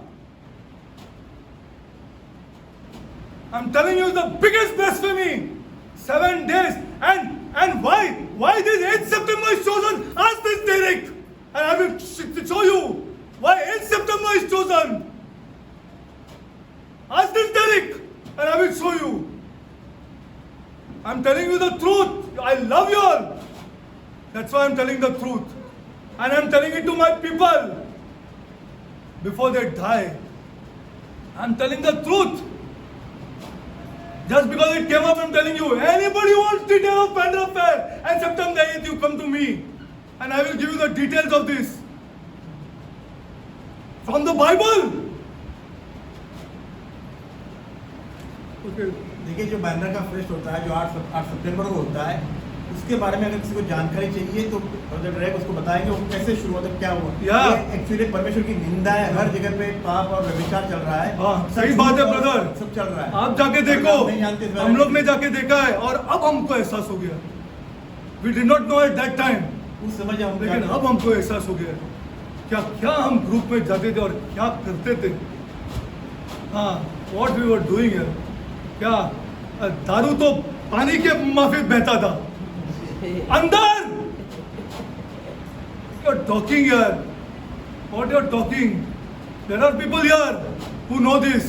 I'm telling you the biggest blasphemy. 7 days. And why? Why this 8th September is chosen? Ask this Derek. And I will show you why 8th September is chosen. Ask this Derek. And I will show you. I'm telling you the truth. I love you all. That's why I'm telling the truth. And I'm telling it to my people before they die. I'm telling the truth. Just because it came up, I'm telling you. Anybody wants detail of Bandra Fair and September 8th, you come to me. And I will give you the details of this. From the Bible. Okay. देखिए जो बैंड्रा का fest होता है जो 8 सितंबर को होता है उसके बारे में अगर किसी को जानकारी चाहिए तो डायरेक्ट उसको बताएंगे वो कैसे शुरू होता है क्या हुआ। एक्चुअली परमेश्वर की निंदा है, हर जगह पे पाप और व्यभिचार चल रहा है। सही बात है ब्रदर, सब चल रहा है। आप जाके देखो, हम लोग ने जाके देखा है और अब हमको एहसास हो गया। We did not know at that time, उस समय हम, लेकिन अब हमको एहसास हो गया क्या क्या हम ग्रुप में जाते थे और क्या करते थे। हाँ, व्हाट वी वर डूइंग है। क्या दारू तो पानी के माफिक बहता था अंदर। You're talking here. What you're talking? There are people here who know this.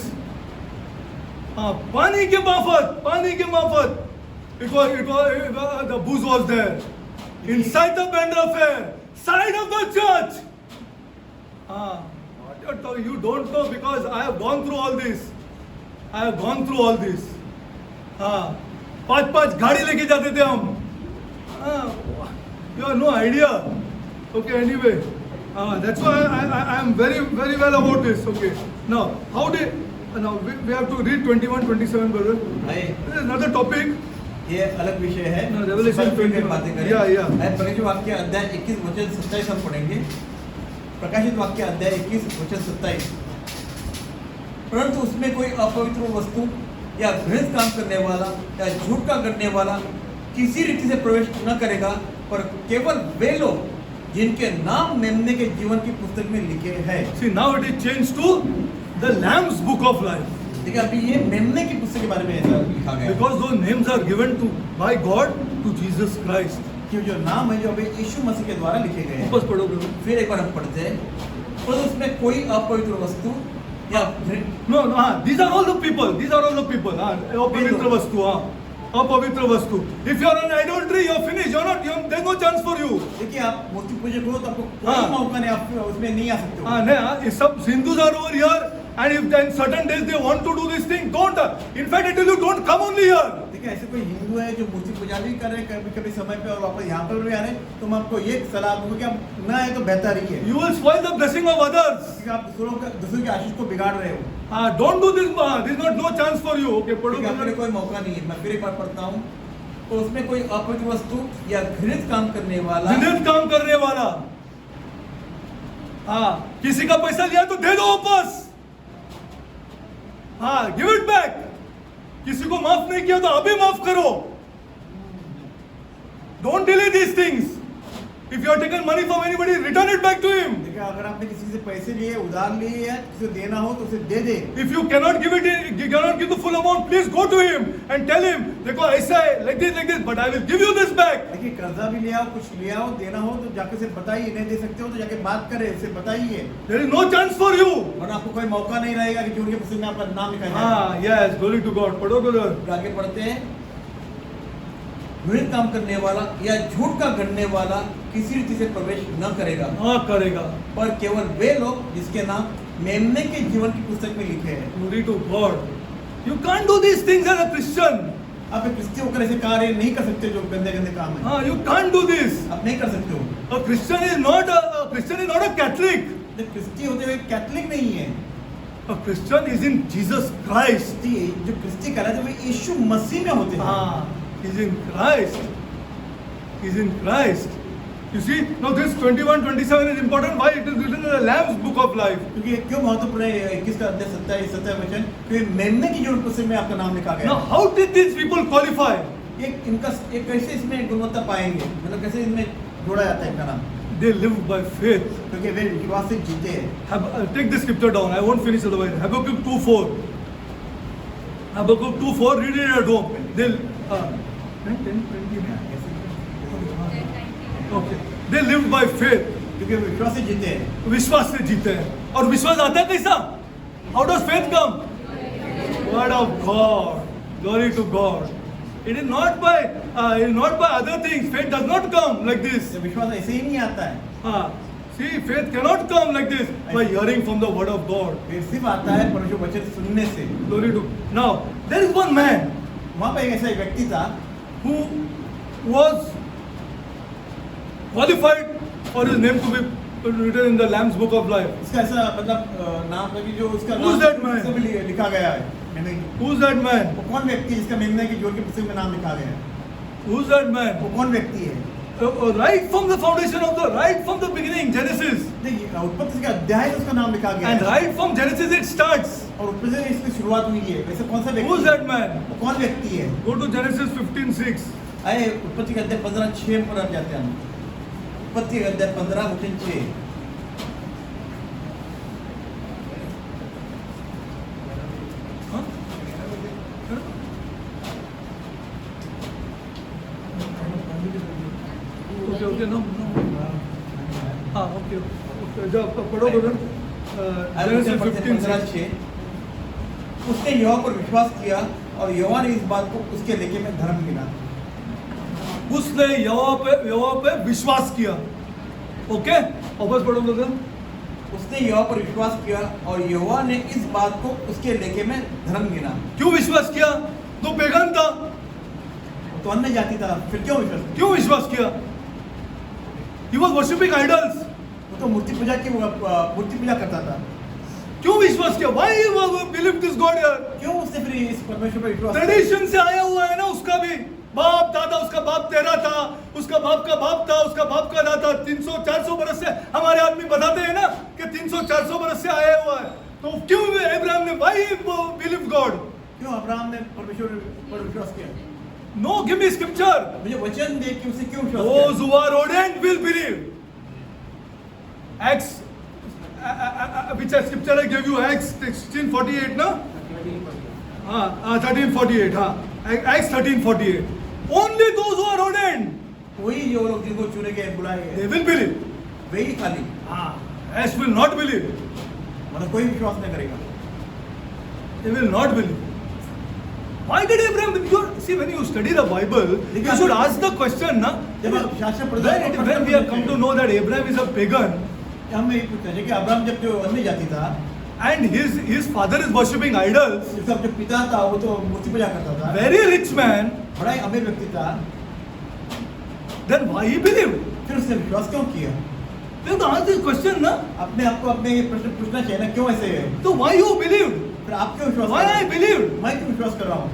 पानी के माफत. It was the booze was there inside the Bandra Fair, side of the church. What you're talking? You don't know because I have gone through all this. पांच गाड़ी लेके जाते थे हम। You have no idea. Okay, anyway, that's why I am very well about this. Okay, now now we have to read 21, 27, brother. This is another topic. ये अलग विषय है। Revelation 21 बातें करें। प्रकाशित वाक्य अध्याय 21 वचन 27 हम पढ़ेंगे। प्रकाशित वाक्य अध्याय 21 वचन 27। परंतु उसमें कोई अपवित्र वस्तु या घृणित काम करने वाला या झूठ का करने वाला किसी रीति से प्रवेश न करेगा, पर केवल वे लोग जिनके नाम मेमने के जीवन की पुस्तक में लिखे हैं। See, now it is changed to the Lamb's Book of Life. देखिए अभी ये मेमने की पुस्तक के बारे में ऐसा लिखा गया है। Because those names are given to by God to Jesus Christ. कि जो नाम है जो अभी यीशु मसीह के द्वारा लिखे गए हैं। वापस पढ़ो ब्रदर। फिर एक बार हम पढ़ते हैं। और उसमें कोई अपवित्र वस्तु या No, these are all the people. अपवित्र वस्तु, अपवित्र वस्तु। If you are an idolatry, you are finished. There is no chance for you. देखिए आप मूर्ति पूजक हो तो आपको कोई मौका नहीं, आप उसमें नहीं आ सकते हो। नहीं, सब Hindus are over here, and if then certain days they want to do this thing, don't. In fact, I tell you, don't come only here. देखिए ऐसे कोई हिंदू है जो मूर्ति पूजा भी कर रहे हैं कभी समय पे और वापस यहाँ पर भी आ रहे हैं, तो मैं आपको ये सलाह दूंगा कि आप ना आए तो बेहतर ही है। You will spoil the blessing of others. आप दूसरों के आशीष को बिगाड़ रहे हो। Don't do this. This is not no chance for you. Okay, पढ़ो। आपके लिए कोई मौका नहीं है। मैं फिर एक बार पढ़ता हूँ। तो उसमें कोई अपवित्र वस्तु या घृणित काम करने वाला, किसी का पैसा लिया तो दे दो वापस। Give it back. किसी को माफ नहीं किया तो अभी माफ करो। Don't delay these things. If you have taken money from anybody, return it back to him. देखिए अगर आपने किसी से पैसे लिए, उधार लिए है, किसी देना हो तो उसे दे दे। If you cannot give the full amount, please go to him and tell him, देखो ऐसा है, like this, but I will give you this back. देखिए कर्जा भी लिया हो, कुछ लिया हो, देना हो तो जाके उसे बताइए, नहीं दे सकते हो तो जाके बात करें, उसे बताइए। There is no chance for you. और आपको कोई मौका नहीं रहेगा कि उनके पुस्तक में आपका नाम लिखा जाए। Yes, glory to God. पढ़ो ब्रदर। आगे पढ़ते हैं। घृणित काम करने वाला या झूठ का गढ़ने वाला किसी रीति से प्रवेश न करेगा, पर केवल वे लोग जिसके नाम मेमने के जीवन की पुस्तक में लिखे हैं। Glory to God. You can't do these things as a Christian. आप एक क्रिश्चियन होकर ऐसे कार्य नहीं कर सकते जो गंदे काम है। You can't do this. आप नहीं कर सकते हो। A Christian is not a Catholic. Christian होते हुए कैथलिक नहीं है। A Christian is in Jesus Christ. जो क्रिस्ती कहलाते हैं वे यीशु मसीह में होते हैं। He's in Christ. He's in Christ. You see, now this 21-27 is important. Why? It is written in the Lamb's book of life. क्योंकि ये क्यों महत्वपूर्ण है? 21 का अध्याय 27 वचन, क्योंकि मेमने की जो पुस्तक में आपका नाम लिखा गया Now, है। how did these people qualify? ये इनका एक कैसे इसमें गुणवत्ता पाएंगे, मतलब कैसे इनमें जोड़ा जाता है इनका नाम? They lived by faith. क्योंकि वे विश्वास से जीते हैं। Take this scripture down. I won't finish otherwise. Habakkuk 2:4. Habakkuk 2:4. Read it at home. They'll 10, 20. Okay. They lived by faith. क्योंकि वे विश्वास से जीते हैं। विश्वास से जीते हैं। और विश्वास आता है कैसा? How does faith come? Word of God. Glory to God. It is not by other things. Faith does not come like this. तो विश्वास ऐसे ही नहीं आता है। See, faith cannot come like this by hearing from the word of God. फिर सिर्फ आता है परमेश्वर वचन सुनने से। Glory to. Now, there is one man वहाँ पे एक ऐसा एक व्यक्ति था who was qualified for his name to be written in the Lamb's book of life. उसका ऐसा मतलब नाम था कि जो उसका Who's that man? पुस्तक में लिखा गया है। मेमने की। Who's that man? वो कौन व्यक्ति है जिसका मेमने की जोड़ के पुस्तक में नाम लिखा गया है? Who's that man? वो कौन व्यक्ति है? Right from the foundation of right from the beginning, Genesis. देखिए उत्पत्ति के अध्याय से उसका नाम लिखा गया And है। right from Genesis it starts. और उत्पत्ति से इसकी शुरुआत हुई है। वैसे कौन सा व्यक्ति? Who's that man? वो कौन व्यक्ति है? Go to Genesis 15:6. आए उत्पत्ति के अध्याय 15:6 पर आ जाते हैं हम। उत्पत्ति के अध्याय 15 वचन 6। Huh? Okay, no. Okay. जब पढ़ो बदन Genesis 15:6. उसने यहोवा पर विश्वास किया और यहोवा ने इस बात को उसके लेखे में धर्म गिना। उसने यहोवा पे विश्वास किया। ओके, वापस पढ़ो बदन। उसने यहोवा पर विश्वास किया और यहोवा ने इस बात को उसके लेखे में धर्म गिना। क्यों विश्वास किया? तो पेगन था। तो अन्य जाति था, फिर क्यों विश्वास किया? क्यों विश्वास किया? He was worshipping idols. वो तो मूर्ति पूजा करता था। क्यों विश्वास किया? Why he believed this God here? क्यों उसने फिर इस परमेश्वर पर विश्वास किया? ट्रेडिशन से आया हुआ है ना उसका भी। बाप दादा, उसका बाप तेरा था, उसका बाप का बाप था, उसका बाप का दादा 300-400 बरस से हमारे आदमी बताते हैं ना कि 300-400 बरस से आया हुआ है। तो क्यों अब्राहम ने why believed God? क्यों अब्राहम ने परमेश्वर पर विश्वास किया? No, give me scripture. मुझे वचन दे कि उसे क्यों विश्वास Those किया? who are ordained will believe. Acts, which scripture I gave you, Acts 16:48, no? 13:48, Acts 13:48. Only those who are ordained, वही जो लोग जिनको चुने गए बुलाए गए they will believe. वही खाली, Rest will not believe. मतलब कोई विश्वास नहीं करेगा। They will not believe. Why did Abraham? See, when you study the Bible, you should ask the question, na? जब आप शास्त्र पढ़ते हैं, When we have come to know that Abraham is a pagan, हम ये पूछते हैं कि अब्राहम जब जो अन्य जाति था and his father is worshipping idols, उसका जो पिता था वो तो मूर्ति पूजा करता था, very rich man, बड़ा ही अमीर व्यक्ति था, then why he believed? फिर उसने विश्वास क्यों किया? You have to ask this question, na? अपने आप को अपने ये प्रश्न पूछना चाहिए ना, क्यों ऐसे है? So why you believed? फिर आप क्यों विश्वास Why कर रहे I हैं? believed? मैं क्यों विश्वास कर रहा हूँ?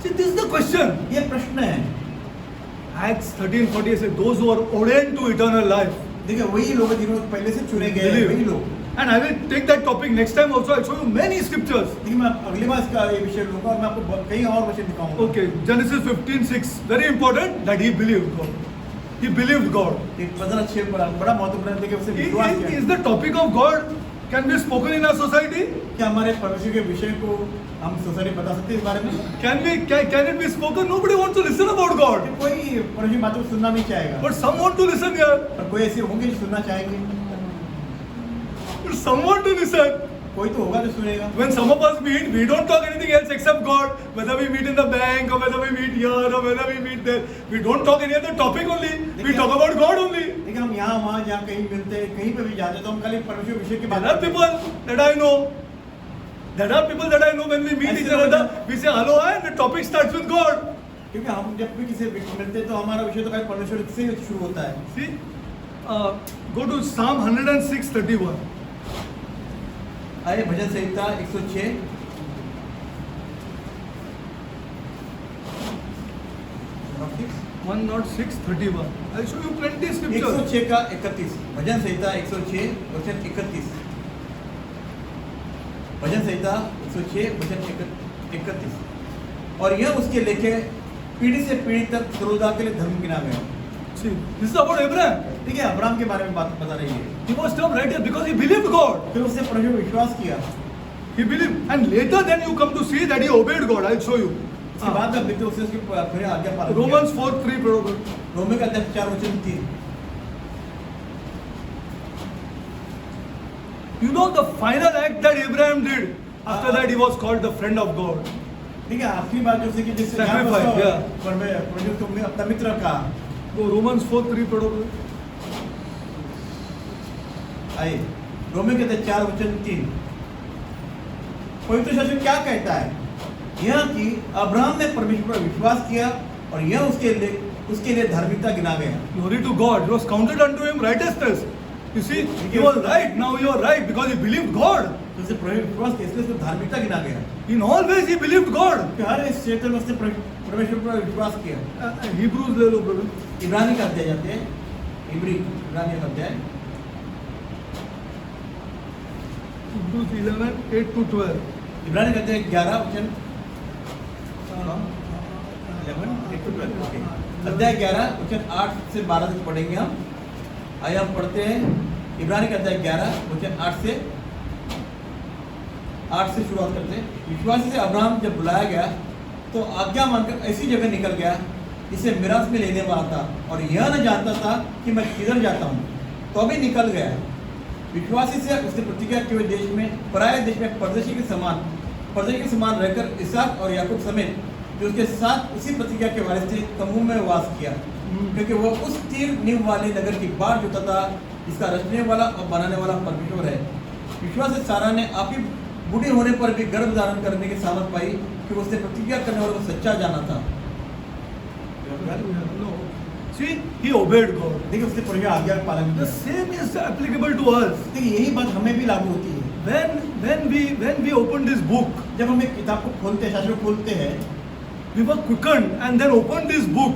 See, this is the question. ये प्रश्न है। Acts 13:48 says, those who are ordained to eternal life देखिए वही लोग जिन्होंने पहले से चुने गए हैं, believe. वही लोग। And I will take that topic next time also. I'll show you many scriptures. देखिए मैं अगली बार इसका ये विषय लूंगा और मैं आपको कई और विषय दिखाऊंगा। Okay, Genesis 15:6. Very important that he believed God. He believed God. ये 15:6 बड़ा महत्वपूर्ण है, देखिए उसने विश्वास किया। Is the topic of God can be spoken in our society? क्या हमारे परमेश्वर के विषय को हम सोसाइटी बता सकते हैं इस बारे में? Can it be spoken? Nobody wants to listen about God. कोई परमेश्वर की बातों को सुनना नहीं चाहेगा, But some want to listen here. पर कोई ऐसे होंगे जो सुनना चाहेंगे, But some want to listen. कोई तो होगा जो सुनेगा। When some of us meet, we don't talk anything else except God. Whether we meet in the bank or whether we meet here or whether we meet there, we don't talk any other topic only. We talk about God only. लेकिन हम यहाँ वहाँ जहाँ कहीं मिलते हैं, कहीं पे भी जाते हैं तो हम खाली परमेश्वर के विषय की बात There are people that I know. There are people that I know when we meet each other, we say hello and the topic starts with God. क्योंकि हम जब भी किसी मिलते हैं तो हमारा विषय तो खाली परमेश्वर से ही शुरू होता है। See, go to Psalm 106:31. आइए भजन संहिता 106 106:31. I'll show you plenty scriptures. 106 का 31 भजन संहिता 106 वचन 31 भजन संहिता 106 वचन 31 और यह उसके लेखे पीढ़ी से पीढ़ी तक सर्वदा के लिए धर्म गिना गया। See, this is about Abraham. ठीक है, अब्राहम के बारे में बात बता रही है। He was termed righteous because he believed God. फिर उसने परमेश्वर पर विश्वास किया। He believed, and later then you come to see that he obeyed God. I'll show you. इसके बाद जब देखते उसने उसकी फिर आज्ञा पालन किया। Romans 4:3 पढ़ो। रोमी का अध्याय 4 वचन 3। You know the final act that Abraham did. After that he was called the friend of God. ठीक है, आखिरी बात जो कि जिससे Sacrifice, yeah. परमेश्वर तुमने अपना मित्र का वो Romans 4:3 पढ़ो। आइए रोमी के अध्याय 4 वचन 3 पवित्र शास्त्र क्या कहता है? यह कि अब्राहम ने परमेश्वर पर विश्वास किया और यह उसके लिए धार्मिकता गिना गया। Glory to God. It was counted unto him righteousness. You see, he was right. Now you are right because he believed God. तो उसने विश्वास किया इसलिए उसको धार्मिकता गिना गया। In all ways he believed God. कि हर इस क्षेत्र में उसने परमेश्वर पर विश्वास किया। Hebrews ले लो brother. इब्रानी का अध्याय जाते हैं। इब्रानी का अध्याय Hebrews 11:8-12. इब्रानी का अध्याय 11 वचन 11:8-12 ओके। अध्याय 11 वचन 8 से 12 तक पढ़ेंगे हम। आइए हम पढ़ते हैं इब्रानी का अध्याय 11 वचन 8 से शुरुआत करते हैं। विश्वासी से अब्राहम जब बुलाया गया तो आज्ञा मानकर ऐसी जगह निकल गया जिसे मिरास में लेने वाला था और यह न जानता था कि मैं किधर जाता हूँ, तो भी निकल गया। विश्वासी से उसने प्रतिज्ञा किए हुए देश में पराये देश में परदेशी के समान रहकर इसहाक और याकूब समेत जो उसके साथ उसी प्रतिज्ञा के वारिस थे तम्बू में वास किया, क्योंकि वो उस तीर नींव वाले नगर की बाढ़ जोता था जिसका रचने वाला और बनाने वाला परमेश्वर है। विश्वास से सारा ने आप ही बूढ़े होने पर भी गर्भ धारण करने की सामर्थ पाई कि उसने प्रतिज्ञा करने वाले को सच्चा जाना था। No. See, he obeyed God. देखिए उसने परमेश्वर आज्ञा का पालन The किया। same is applicable to us. देखिए यही बात हमें भी लागू होती है। When we open this book, जब हम एक किताब को खोलते हैं, शास्त्र को खोलते हैं, we were quickened and then opened this book.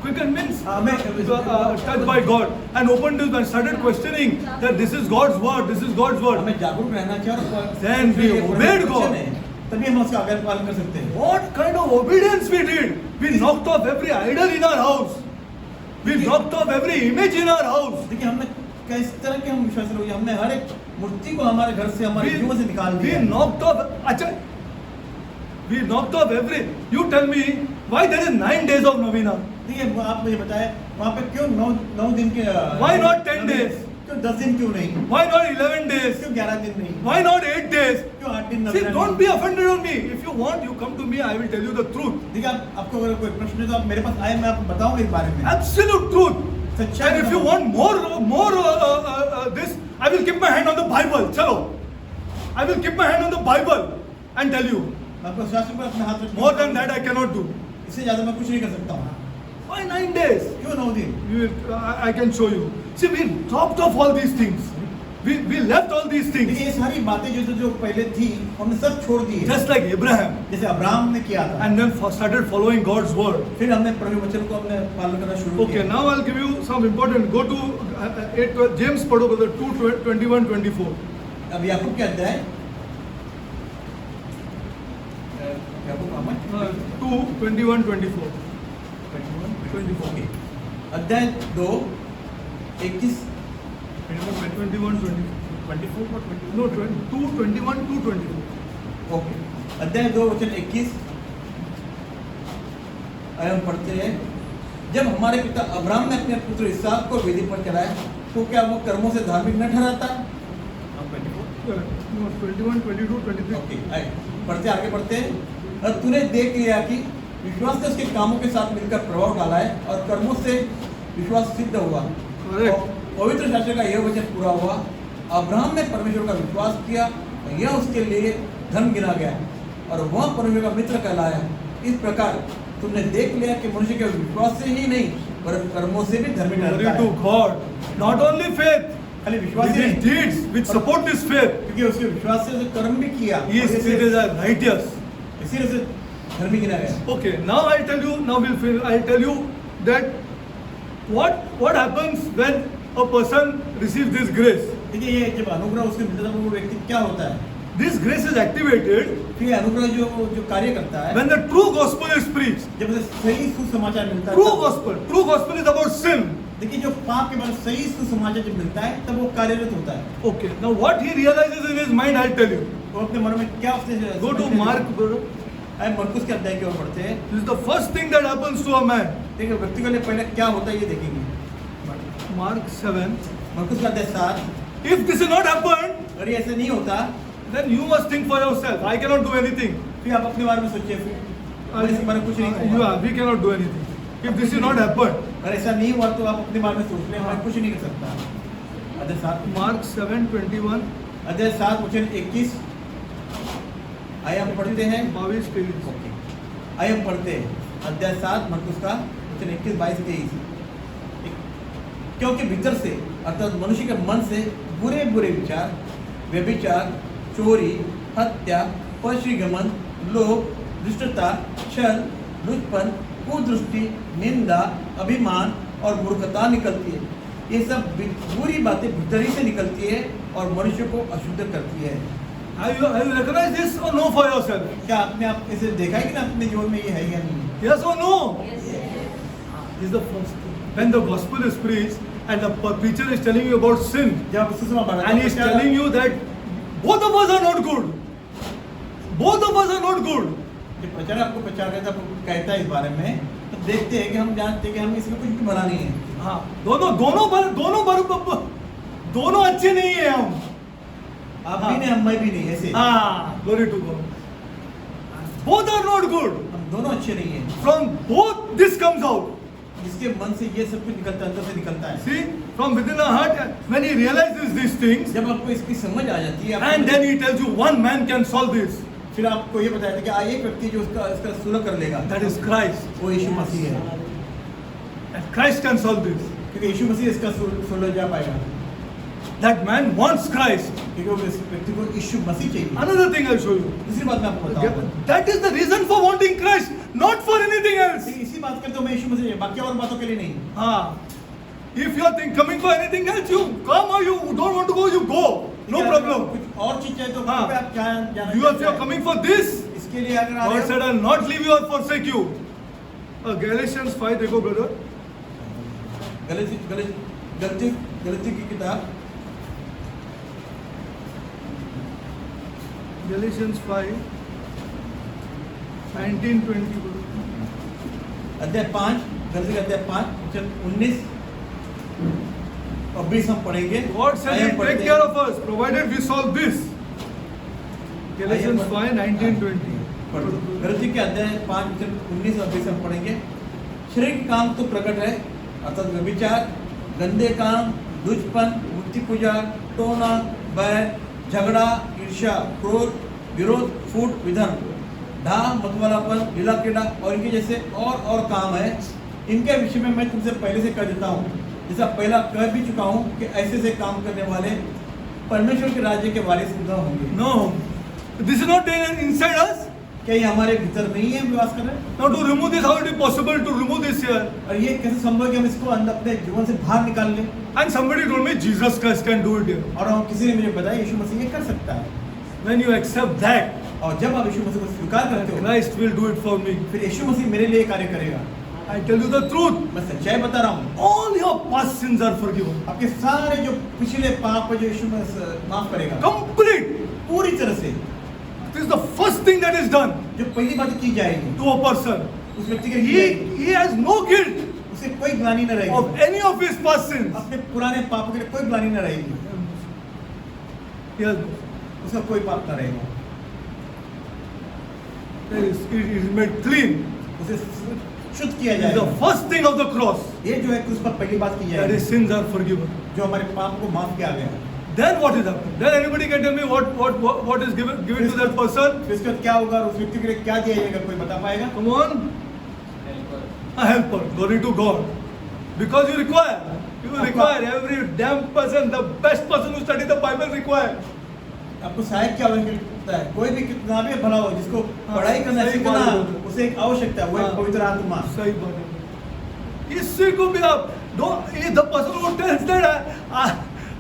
Quickened means touched by God and opened this and started questioning that this is God's word, this is God's word. हमें जागरूक रहना चाहिए और Then we obeyed God. तभी हम उसका आज्ञा पालन कर सकते हैं। What kind of obedience we did? We knocked off every idol in our house. We knocked off every image in our house. देखिए हमने किस तरह के हम विश्वास रखते हैं, हमने हर एक मूर्ति को हमारे घर से हमारे जीवन से निकाल दिया। We knocked off. अच्छा, we knocked off every. You tell me why there is 9 days of Novena? देखिए आप मुझे बताएं वहाँ पे क्यों 9 दिन के Why not 10 days? क्यों 10 दिन क्यों नहीं? Why not 11 days? क्यों 11 दिन नहीं? Why not 8 days? क्यों 8 दिन See, नहीं? don't be offended on me. If you want, you come to me. I will tell you the truth. देखिए आपको अगर कोई प्रश्न है तो आप मेरे पास आए, मैं आपको बताऊंगा इस बारे में। Absolute truth. सच्चाई And if you want more this, I will keep my hand on the Bible. Chalo. I will keep my hand on the Bible and tell you. आपको शास्त्र पर अपने हाथ रखना। More than that, I cannot do. इससे ज़्यादा मैं कुछ नहीं कर सकता हूँ। Why 9 days? क्यों 9 दिन? I can show you. See, we dropped off all these things. We left all these देखिए things. ये सारी बातें जो पहले थी हमने सब छोड़ दी है। Just like Abraham. जैसे अब्राहम ने किया था। And then started following God's word. फिर हमने प्रभु वचन को हमने पालन करना शुरू Okay, किया। now I'll give you some important. Go to 8, James पढ़ो brother 2:21-24. अब याकूब के अध्याय याकूब का मैं 2:21-24. 24 अध्याय 2 21 21-24. No, 2:21-24. ओके अध्याय 2 वचन 21 हम पढ़ते हैं। जब हमारे पिता अब्राहम ने अपने पुत्र इसहाक को वेदी पर चढ़ाया तो क्या वो कर्मों से धार्मिक न ठहराता? 21-22-23. ओके आइए पढ़ते आगे पढ़ते हैं। और तूने देख लिया कि विश्वास से उसके कामों के साथ मिलकर प्रभाव डाला है और कर्मों से विश्वास सिद्ध हुआ। Correct. पवित्र शास्त्र का यह वचन पूरा हुआ, अब्राहम ने परमेश्वर का विश्वास किया और यह उसके लिए धन गिना गया और वह परमेश्वर का मित्र कहलाया। इस प्रकार तुमने देख लिया कि मनुष्य के विश्वास से ही नहीं पर कर्मों से भी धर्मी Glory ठहरता to है। God. Not only faith. खाली विश्वास with ही his नहीं, deeds which support this faith, क्योंकि उसके विश्वास से उसने कर्म भी किया, he is treated as righteous. इसीलिए उसे धर्मी गिना गया। Okay, now I'll tell you that what happens when a person receives this grace. देखिए ये जब अनुग्रह उसके मिलता है वो व्यक्ति क्या होता है, This grace is activated फिर अनुग्रह जो कार्य करता है, when the true gospel is preached. जब उसे सही सुसमाचार मिलता है, True gospel is about sin. देखिए जो पाप के बारे में सही सुसमाचार जब मिलता है तब वो कार्यरत होता है। Okay, now what he realizes in his mind, I'll tell you. वो अपने मन में क्या उसने Go to Mark, brother. आए मरकुस के अध्याय की ओर बढ़ते हैं। This is the first thing that happens to a man. देखिए व्यक्ति के लिए पहले क्या होता है ये देखेंगे। Mark 7. मरकुस का अध्याय 7, If this has not happened, अगर ये ऐसे नहीं होता then you must think for yourself. I cannot do anything. फिर आप अपने बारे में सोचिए, फिर इसके बारे में कुछ नहीं होगा। We cannot do anything. If this is not happened, अगर ऐसा नहीं हुआ तो आप अपने बारे में सोच लें, मैं कुछ नहीं कर सकता। अध्याय 7, Mark 7:21, अध्याय 7 वचन 21, आइए हम पढ़ते हैं। 22-23. आइए हम पढ़ते हैं अध्याय 7 मरकुस का वचन 21, 22, 23। क्योंकि भीतर से अर्थात मनुष्य के मन से बुरे बुरे विचार, व्यभिचार, चोरी, हत्या, परश्रीगमन, लोभ, दुष्टता, छल, लुचपन, कुदृष्टि, निंदा, अभिमान और मूर्खता निकलती है। ये सब बुरी बातें भीतर ही से निकलती है और मनुष्य को अशुद्ध करती है। Have you recognized this or no for yourself? क्या आपने आप इसे देखा है कि ना अपने जीवन में ये है या नहीं? Yes or no? This is the first thing. When the gospel is preached and the preacher is telling you about sin, जब सुसमाचार पढ़ा and he is telling you that both of us are not good. Both of us are not good. जब प्रचार आपको प्रचार करता कहता है इस बारे में, तो देखते हैं कि हम जानते हैं कि हम इसमें कुछ भी भला नहीं है। हाँ, दोनों अच्छे नहीं है हम। आप भी नहीं, हम मैं भी नहीं, ऐसे हाँ, glory to God. Both are not good. हम दोनों अच्छे नहीं हैं। From both this comes out. जिसके मन से ये सब कुछ निकलता है, अंदर से निकलता है। See, from within the heart, when he realizes these things, जब आपको इसकी समझ आ जाती है, and then he tells you one man can solve this. फिर आपको ये बताया था कि एक व्यक्ति जो इसका सुलह कर लेगा, That is Christ. वो यीशु मसीह है। And Christ can solve this. क्योंकि यीशु मसीह इसका सुलह जा पाएगा। That man wants Christ. क्योंकि उस व्यक्ति को यीशु मसीह चाहिए। Another thing I'll show you. दूसरी बात मैं आपको बताऊंगा। That is the reason for wanting Christ, not for anything else. इसी बात करते हो मैं यीशु मसीह, बाकी और बातों के लिए नहीं। हाँ. If you are coming for anything else, you come, or you don't want to go, you go. No problem. कुछ और चीज चाहिए तो हाँ. आप जाना You if you are coming for this, इसके लिए अगर आ God रहे said, हो, I'll not leave you or forsake you. Galatians 5, देखो brother. गलती की किताब Galatians 5, 19-20. अध्याय 5, गलती का अध्याय 5 वचन 19 और 20 हम पढ़ेंगे। God said, आइए हम He'll पढ़ते take हैं। care of us, provided we solve this. Galatians 5, 19-20. गलती के अध्याय 5 वचन 19 और 20 हम पढ़ेंगे। शरीर के काम तो प्रकट है, अर्थात व्यभिचार, गंदे काम, दुष्पन, मूर्ति पूजा, टोना, बैर, झगड़ा, ईर्ष्या, क्रोध, विरोध, फूट, विधन, ढाह, मतवालापन, लीला क्रीड़ा और इनके जैसे और काम है। इनके विषय में मैं तुमसे पहले से कह देता हूँ, जैसा पहला कह भी चुका हूँ कि ऐसे से काम करने वाले परमेश्वर के राज्य के वारिस न होंगे। No, this is not inside us. क्या ये हमारे भीतर नहीं है, हम निवास कर रहे हैं? Now to remove this, how it is possible to remove this here? और ये कैसे संभव है कि हम इसको अपने जीवन से बाहर निकाल लें? And somebody told me Jesus Christ can do it here. और हम किसी ने मुझे बताया यीशु मसीह ये कर सकता है। When you accept that, और जब आप यीशु मसीह को स्वीकार करते हो, Christ will do it for me. फिर यीशु मसीह मेरे लिए कार्य करेगा। I tell you the truth. मैं सच्चाई बता रहा हूँ। All your past sins are forgiven. आपके सारे जो पिछले पाप है जो यीशु माफ करेगा Complete. पूरी तरह से। This is the first thing that is done जो पहली बात की जाएगी to a person. उस व्यक्ति के लिए He has no guilt उसे कोई ग्लानि न रहेगी। of any of his past sins. अपने पुराने पापों के लिए कोई ग्लानि न रहेगी। Yes, उसका कोई पाप न रहेगा। it is made clean. उसे शुद्ध किया This is the जाएगा। first thing of the cross. ये जो है क्रूस पर पहली बात की That जाएगी, his sins are forgiven. जो हमारे पाप को माफ किया गया। Then what is happening? Then anybody can tell me what is given to that person? फिर इसके बाद क्या होगा और उस व्यक्ति के लिए क्या दिया जाएगा, कोई बता पाएगा? Come on. A helper. Glory to God. Because you require. You require every damn person, the best person who study the Bible require. आपको सहायक की आवश्यकता है। कोई भी कितना भी भला हो, जिसको हाँ, पढ़ाई करना सही सीखना, बात है। उसे एक आवश्यकता है, वो एक हाँ। पवित्र आत्मा। सही बात है। किसी को भी आप the person who tells that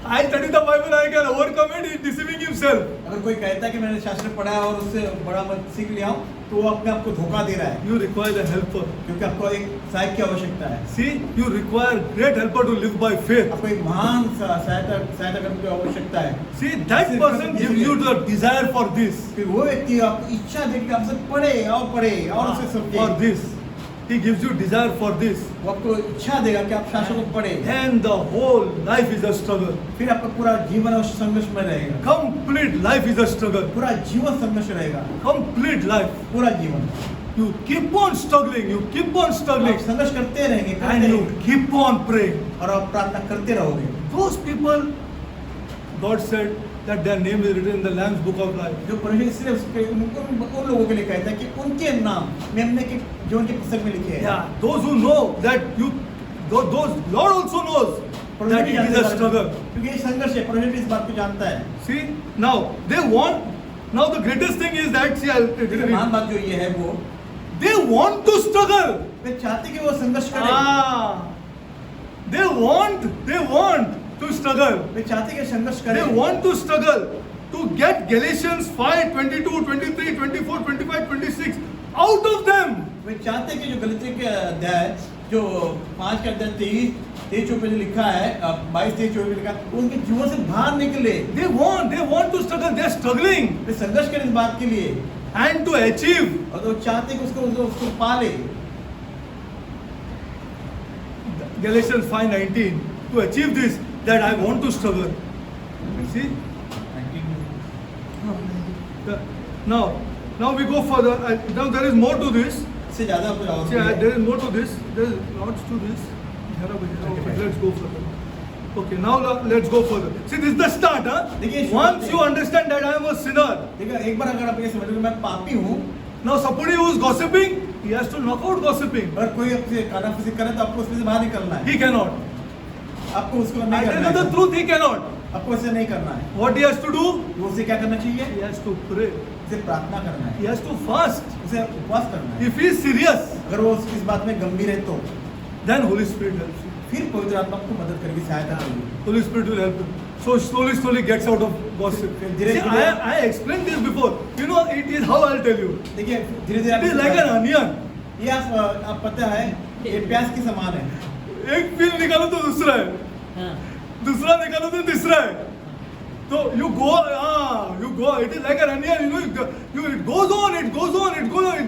I study the Bible, I can overcome it, he is deceiving himself. अगर कोई कहता है कि मैंने शास्त्र पढ़ा है और उससे बड़ा मत सीख लिया हूँ, तो वो अपने आप को धोखा दे रहा है, You require a helper. क्योंकि आपको एक सहायक की आवश्यकता है। See, you require great helper to live by faith. आपको एक महान सहायता करने की आवश्यकता है। See, that person gives you the desire for this, फिर वो व्यक्ति आपको इच्छा देकर आपसे पढ़े और उसे समझे। for this. He gives you desire for this. वो आपको इच्छा देगा कि आप शास्त्र को पढ़े। And the whole life is a struggle. फिर आपका पूरा जीवन उस संघर्ष में रहेगा। Complete life is a struggle. पूरा जीवन संघर्ष रहेगा। Complete life. पूरा जीवन। You keep on struggling. You keep on struggling. आप संघर्ष करते रहेंगे, And you keep on praying. और आप प्रार्थना करते रहोगे। Those people, God said that their name is written in the Lamb's book of life. जो परमेश्वर सिर्फ उन लोगों के लिए कहता है कि उनके नाम मेमने के जीवन के पुस्तक में लिखे हैं। Yeah, those who know that you, those Lord also knows that it is a struggle. क्योंकि ये संघर्ष है, परमेश्वर इस बात को जानता है। See, now they want. Now the greatest thing is that, see, I'll लेकिन महान बात जो ये है वो, they want to struggle. वे चाहते कि वो संघर्ष करें। They want to struggle. वे चाहते कि संघर्ष They करें। want to struggle to get Galatians 5, 22, 23, 24, 25, 26 out of them. वे चाहते कि जो गलती के अध्याय जो 5 के अध्याय 23 पे जो लिखा है, 22, 23 पे लिखा है, उनके जीवन से बाहर निकले। They want to struggle. They are struggling वे संघर्ष करें इस बात के लिए, and to achieve. और वो चाहते कि उसको पाले। Galatians 5:19 to achieve this, that I want to struggle. See? Now we go further. Now there is more to this. इससे ज़्यादा कुछ और See, भी है। there is more to this. There is lots to this. Okay, let's go further. Okay, now let's go further. See, this is the start, huh? देखिए, Once you understand that I am a sinner, देखिए, एक बार अगर आप ये समझ लो मैं पापी हूँ, now somebody who is gossiping, he has to knock out gossiping. अगर कोई आपसे कानाफूसी करे तो आपको उसमें से बाहर निकलना है। He cannot. आपको उसको I नहीं tell करना you the है। truth, he cannot. आपको ऐसे नहीं करना है। What he has to do? वो उसे क्या करना चाहिए? He has to pray. उसे प्रार्थना करना He है, has to fast. उसे उपवास करना है। If he is serious, अगर वो इस बात में गंभीर है तो then Holy Spirit helps you. फिर पवित्र आत्मा आपको मदद करेगी, सहायता करेगी। Holy Spirit will help you. So slowly gets out of gossip. See, I explained this before. You know, it is how I'll tell you. देखिए धीरे-धीरे It is like an onion. ये आप पता है ये प्याज के समान है। एक पील निकालो तो दूसरा है, दूसरा निकालो तो तीसरा है। तो you go. It is like an onion. It goes on.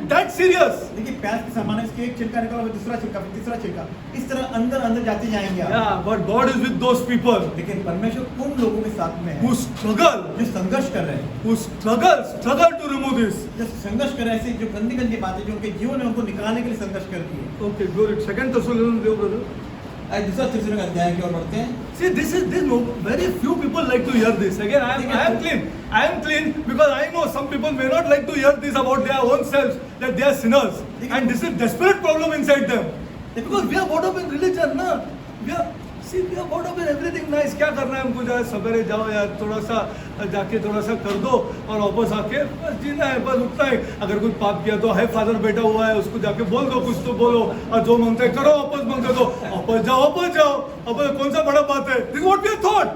That's serious. देखिए प्याज के समान है, इसके एक छिलका निकालो फिर दूसरा छिलका फिर तीसरा छिलका, इस तरह अंदर जाते जाएंगे आप। Yeah, but God is with those people लेकिन परमेश्वर उन लोगों के साथ में है who struggle, जो संघर्ष कर रहे हैं, who struggle to remove this. जो संघर्ष कर रहे हैं, ऐसी जो गंदी बातें जो उनके जीवन में उनको निकालने के लिए संघर्ष करती है। Okay, go read 2 Thessalonians, brother. आज दूसरा तीसरा अध्याय की ओर बढ़ते हैं। See, this very few people like to hear this. Again, I am clean because I know some people may not like to hear this about their own selves, that they are sinners, and this is desperate problem inside them. Because we are brought up in religion, na? We are brought up in everything nice. क्या करना है हमको? जाए सवेरे जाओ यार, थोड़ा सा जाके थोड़ा सा कर दो और वापस आके बस जीना है, बस उतना ही। अगर कुछ पाप किया तो है, फादर बैठा हुआ है, उसको जाके बोल दो, कुछ तो बोलो, और जो मांगते हैं करो, वापस मांगते दो, वापस जाओ। अब कौन सा बड़ा बात है? This is what we are taught.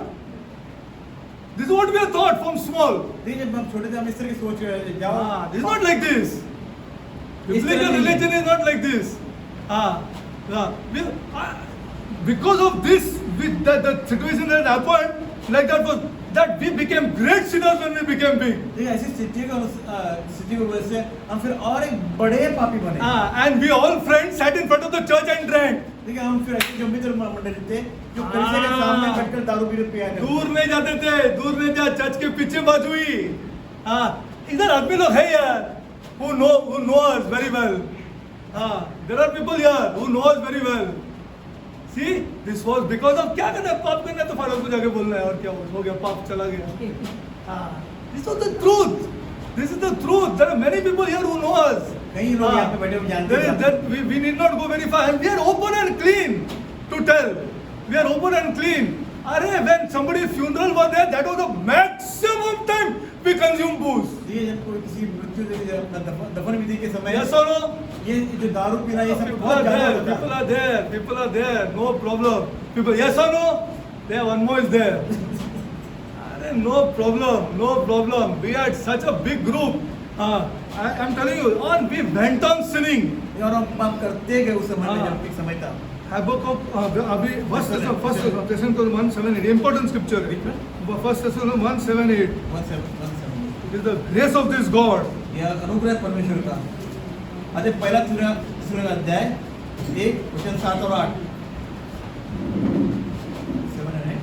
This is what we are taught from small. देखिए जब हम छोटे थे हम इस तरह की सोच रहे जाओ। This is not like this. Biblical religion is not like this. Because of this, the situation that happened, like that we became great sinners when we became big. देखिए ऐसी स्थिति की वजह से हम फिर और एक बड़े पापी बने। And we all friends sat in front of the church and drank. देखिए हम फिर ऐसे जो मित्र मंडली थे जो कलीसिया के सामने बैठकर दारू पिया करते थे। दूर नहीं जाते थे, दूर नहीं जा, चर्च के पीछे बाजू ही। इधर आदमी लोग है यार, who know us very well. There are people here who know us very well. See, this was because of क्या करना है, पाप करना है तो फादर को जाके बोलना है, और क्या हो गया, पाप चला गया। This was the truth. This is the truth. There are many people here who know us. कई लोग यहाँ पे बैठे हुए जानते हैं। We need not go very far, and we are open and clean to tell, we are open and clean. Arey, when somebody's funeral was there, that was the maximum time we consume booze. ये जब कोई किसी मृत्यु के अपना दफन विधि के समय Yes or no? ये जो दारू पीना ये सब People बहुत are ज्यादा there, होता people है। are there, people are there, no problem. People, yes or no? There, one more is there. Arey, no problem, no problem. We had such a big group. I'm telling you, we went on sinning. और हम पाप करते गए उस समय में हाँ। जब एक समय था। Habakkuk, अभी first Thessalonians 1:7-8, important scripture. First Thessalonians 1:7-8. 1:7 It is the grace of this God. यह अनुग्रह परमेश्वर का। अरे पहला सूर्य अध्याय 1:7 और 8। 7 and 8.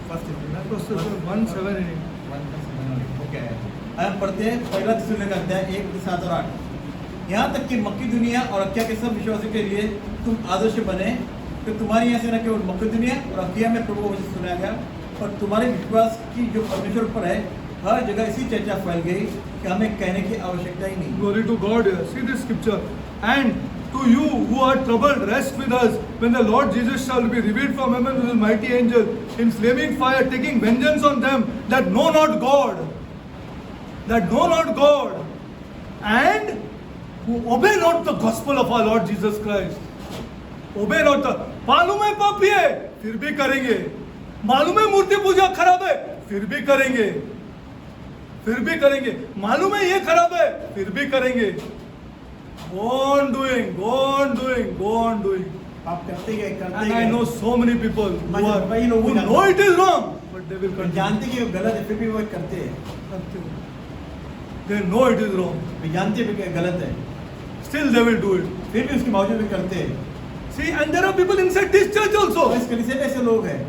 First First 1:7-8. ओके। हम पढ़ते हैं पहला सूर्य का अध्याय 1:7 और 8। यहाँ तक कि मक्केदुनिया और अकिया के सब विश्वासियों के लिए तुम आदर्श बने, तो तुम्हारी यहाँ से न केवल मक्केदुनिया और अकिया में प्रभु को वचन सुनाया गया, और तुम्हारे विश्वास की जो परमेश्वर पर है हर जगह इसी चर्चा फैल गई कि हमें कहने की आवश्यकता ही नहीं। Glory to God here. See this scripture. And to you who are troubled, rest with us when the Lord Jesus shall be revealed from heaven with his mighty angel in flaming fire, taking vengeance on them that know not God. That know not God. And who obey not the gospel of our Lord Jesus Christ. Obey not the, मालूम है पापी है फिर भी करेंगे, मालूम है मूर्ति पूजा खराब है फिर भी करेंगे, फिर भी करेंगे, मालूम है ये खराब है फिर भी करेंगे. Go on doing, go on doing, go on doing. आप करते गए करते And I गए। know so many people who, are, कई लोग who know it is wrong, but they will continue. जानते कि वो गलत है फिर भी वो करते हैं। They know it is wrong. वे जानते भी कि गलत है Still they will do it. फिर भी उसके बावजूद भी करते हैं। See, and there are people inside this church तो also. इस कलीसिया में ऐसे लोग हैं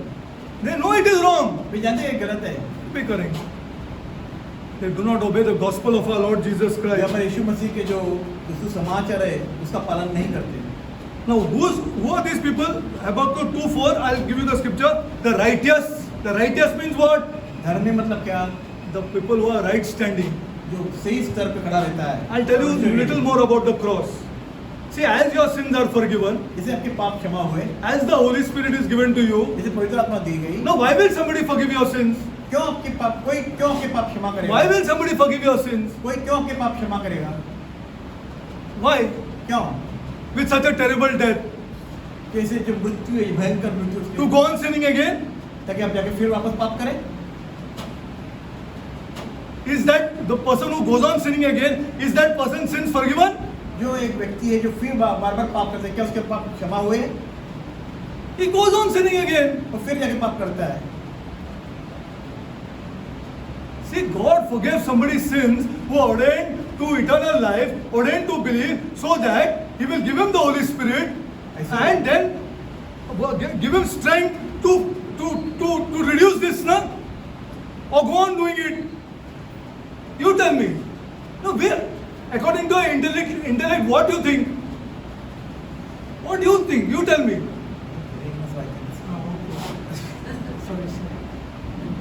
They know it is wrong. वे जानते हैं कि गलत है, भी करेंगे. They do not obey the gospel of our Lord Jesus way Christ. हमारे यीशु मसीह के जो समाचार है उसका पालन नहीं करते। Now, who are these people? Habakkuk 2:4. I'll give you the scripture. The righteous. The righteous means what? धर्मी मतलब क्या? The people who are right standing. जो सही स्तर पे खड़ा रहता है। I'll tell you little more about the cross. See, as your sins are forgiven, जैसे आपके पाप क्षमा हुए, as the Holy Spirit is given to you, जैसे पवित्र आत्मा दी गई, now why will somebody forgive your sins? क्यों आपके पाप क्षमा करेगा? Why will somebody forgive your sins? कोई क्यों आपके पाप क्षमा करेगा? Why? क्यों? With such a terrible death. कैसे जो मृत्यु है, भयंकर मृत्यु उसकी, To go on sinning again? ताकि आप जाके फिर वापस पाप करें? Is that the person who goes on sinning again, is that person's sins forgiven? जो एक व्यक्ति है जो फिर बार बार पाप करता है, क्या उसके पाप क्षमा हुए? He goes on sinning again. और फिर जाके पाप करता है। See, God forgives somebody's sins who are ordained to eternal life, ordained to believe, so that He will give him the Holy Spirit and then give him strength to reduce this, no? Or go on doing it. You tell me. No, according to your intellect, what do you think? What do you think? You tell me.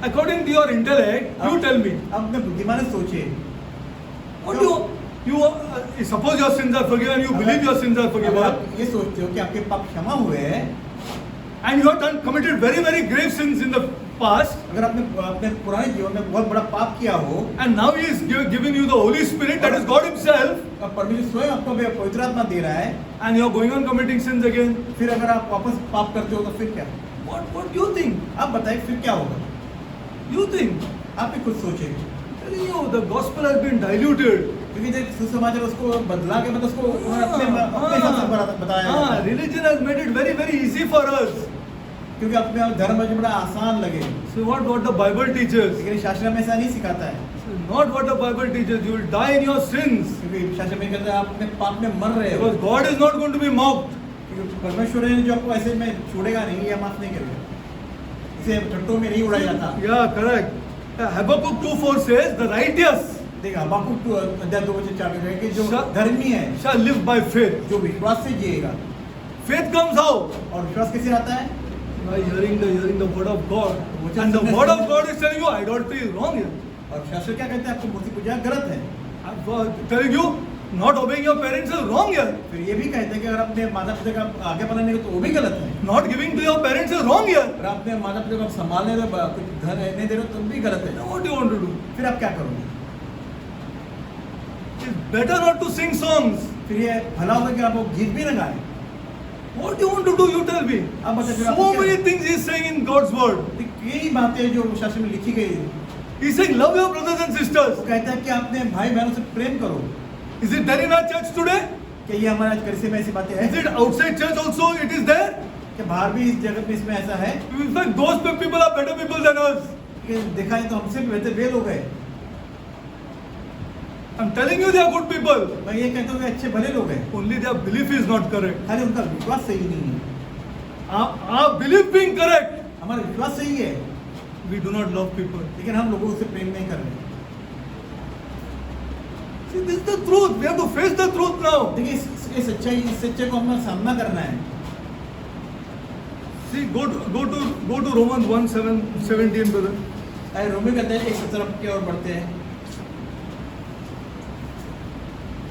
According to your intellect, you tell me. अब अपने बुद्धिमान सोचिए। What do you suppose your sins are forgiven, you believe your sins are अगर forgiven, आप ये सोचते हो कि आपके पाप क्षमा हुए हैं, and you have committed very, very grave sins in the past, अगर आपने अपने पुराने जीवन में बहुत बड़ा पाप किया हो, and now He is giving you the Holy Spirit, that is God Himself, और परमेश्वर स्वयं आपको पवित्र आत्मा दे रहा है, and you are going on committing sins again. फिर अगर आप वापस पाप करते हो तो फिर क्या? What do you think? आप बताइए फिर क्या होगा? You think? आप भी खुद सोचिए। Telling you, the gospel has been diluted. क्योंकि जो सुसमाचार उसको बदला के मतलब उसको अपने हिसाब से बताया जाता है। Religion has made it very, very easy for us. क्योंकि अपने धर्म जो बड़ा आसान लगे, So what the Bible teaches? लेकिन शास्त्र में ऐसा नहीं सिखाता है। Not what the Bible teaches. You will die in your sins. क्योंकि शास्त्र में कहता है आप अपने पाप में मर रहे हो। Because God is not going to be mocked. क्योंकि परमेश्वर है जो आपको ऐसे में छोड़ेगा नहीं या माफ नहीं करेगा। इसे टट्टों में नहीं उड़ाया जाता। Yeah, correct. Habakkuk 2:4 says, the righteous देखा हबाकुक 2:4 में कि जो Shall- धर्मी है, shall live by faith. जो विश्वास से जिएगा। Faith comes how? और विश्वास कैसे आता है? By hearing the word of God. Which is And the the word of message. God is telling you idolatry is wrong here. और शास्त्र क्या कहते हैं? आपको मूर्ति पूजा गलत है। I'm telling you, Not obeying your parents is wrong here. फिर ये भी कहते हैं कि अगर अपने माता पिता का आगे बढ़ाने को तो वो भी गलत है। Not giving to your parents is wrong here. अगर अपने माता पिता को आप संभालने दो, कुछ घर नहीं दे रहे हो तो भी गलत है। Now what do you want to do? फिर आप क्या करोगे? It's better not to sing songs. फिर ये भला होगा कि आप वो गीत भी न गाएं। What do you want to do? You tell me. आप बताइए, फिर So आपको क्या- many things he's saying in God's word. यही बातें जो शास्त्र में लिखी गई है। He's saying, love your brothers and sisters. वो कहता है कि अपने भाई बहनों से प्रेम करो। Is it there in our church today? क्या ये हमारे आज कलिसिया में ऐसी बातें Is हैं? it outside church also? It is there. कि बाहर भी इस जगत में इसमें ऐसा है In fact, those people are better people than us. कि देखा है तो हमसे भी बेहतर वे लोग हैं। I'm telling you, they are good people. मैं ये कहता हूँ कि अच्छे भले लोग हैं, Only their belief is not correct. खाली उनका विश्वास सही नहीं है। Our belief being correct, हमारा विश्वास सही है, we do not love people. लेकिन हम लोगों से प्रेम नहीं कर रहे। See, this is the truth. We have to face the truth now. देखिए इस सच्चाई को हमें सामना करना है। See, go to Romans 1:17, brother. अरे रोमी कहते हैं 1:17 की ओर बढ़ते हैं।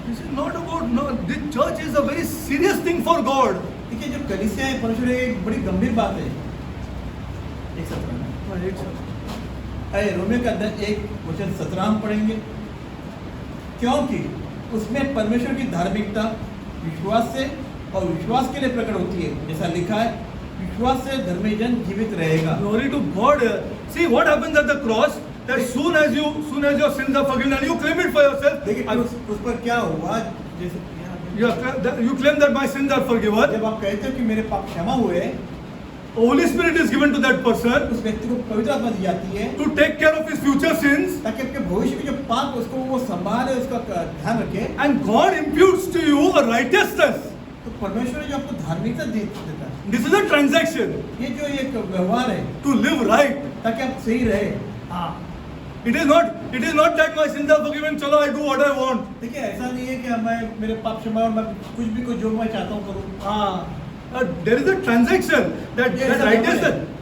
This is not about, no, this church is a very serious thing for God. देखिए जो कलीसिया है परमेश्वर की एक बड़ी गंभीर बात है। 1:17 अरे रोमी का अध्याय 1:17 हम पढ़ेंगे, क्योंकि उसमें परमेश्वर की धार्मिकता विश्वास से और विश्वास के लिए प्रकट होती है, जैसा लिखा है, विश्वास से धर्मी जन जीवित रहेगा। Glory to God. See what happens at the cross. That soon as your sins are forgiven and you claim it for yourself. देखिए उस पर क्या हुआ, जैसे You claim that my sins are forgiven. जब आप कहते हो कि मेरे पाप क्षमा हुए, Holy Spirit is given to that person उस व्यक्ति को पवित्र आत्मा दी जाती है to take care of his future sins, ताकि आपके भविष्य के जो पाप उसको वो संभाले, उसका ध्यान रखे। and God imputes to you a righteousness. तो परमेश्वर जो आपको धार्मिकता देता है, This is a transaction ये जो एक व्यवहार है to live right. ताकि आप सही रहे। It is not that my sins are forgiven. Chalo, I do what I want. देखिए ऐसा नहीं है कि मैं मेरे पाप क्षमा और मैं कुछ भी को जो मैं चाहता हूँ करूँ। There is a transaction that Yes,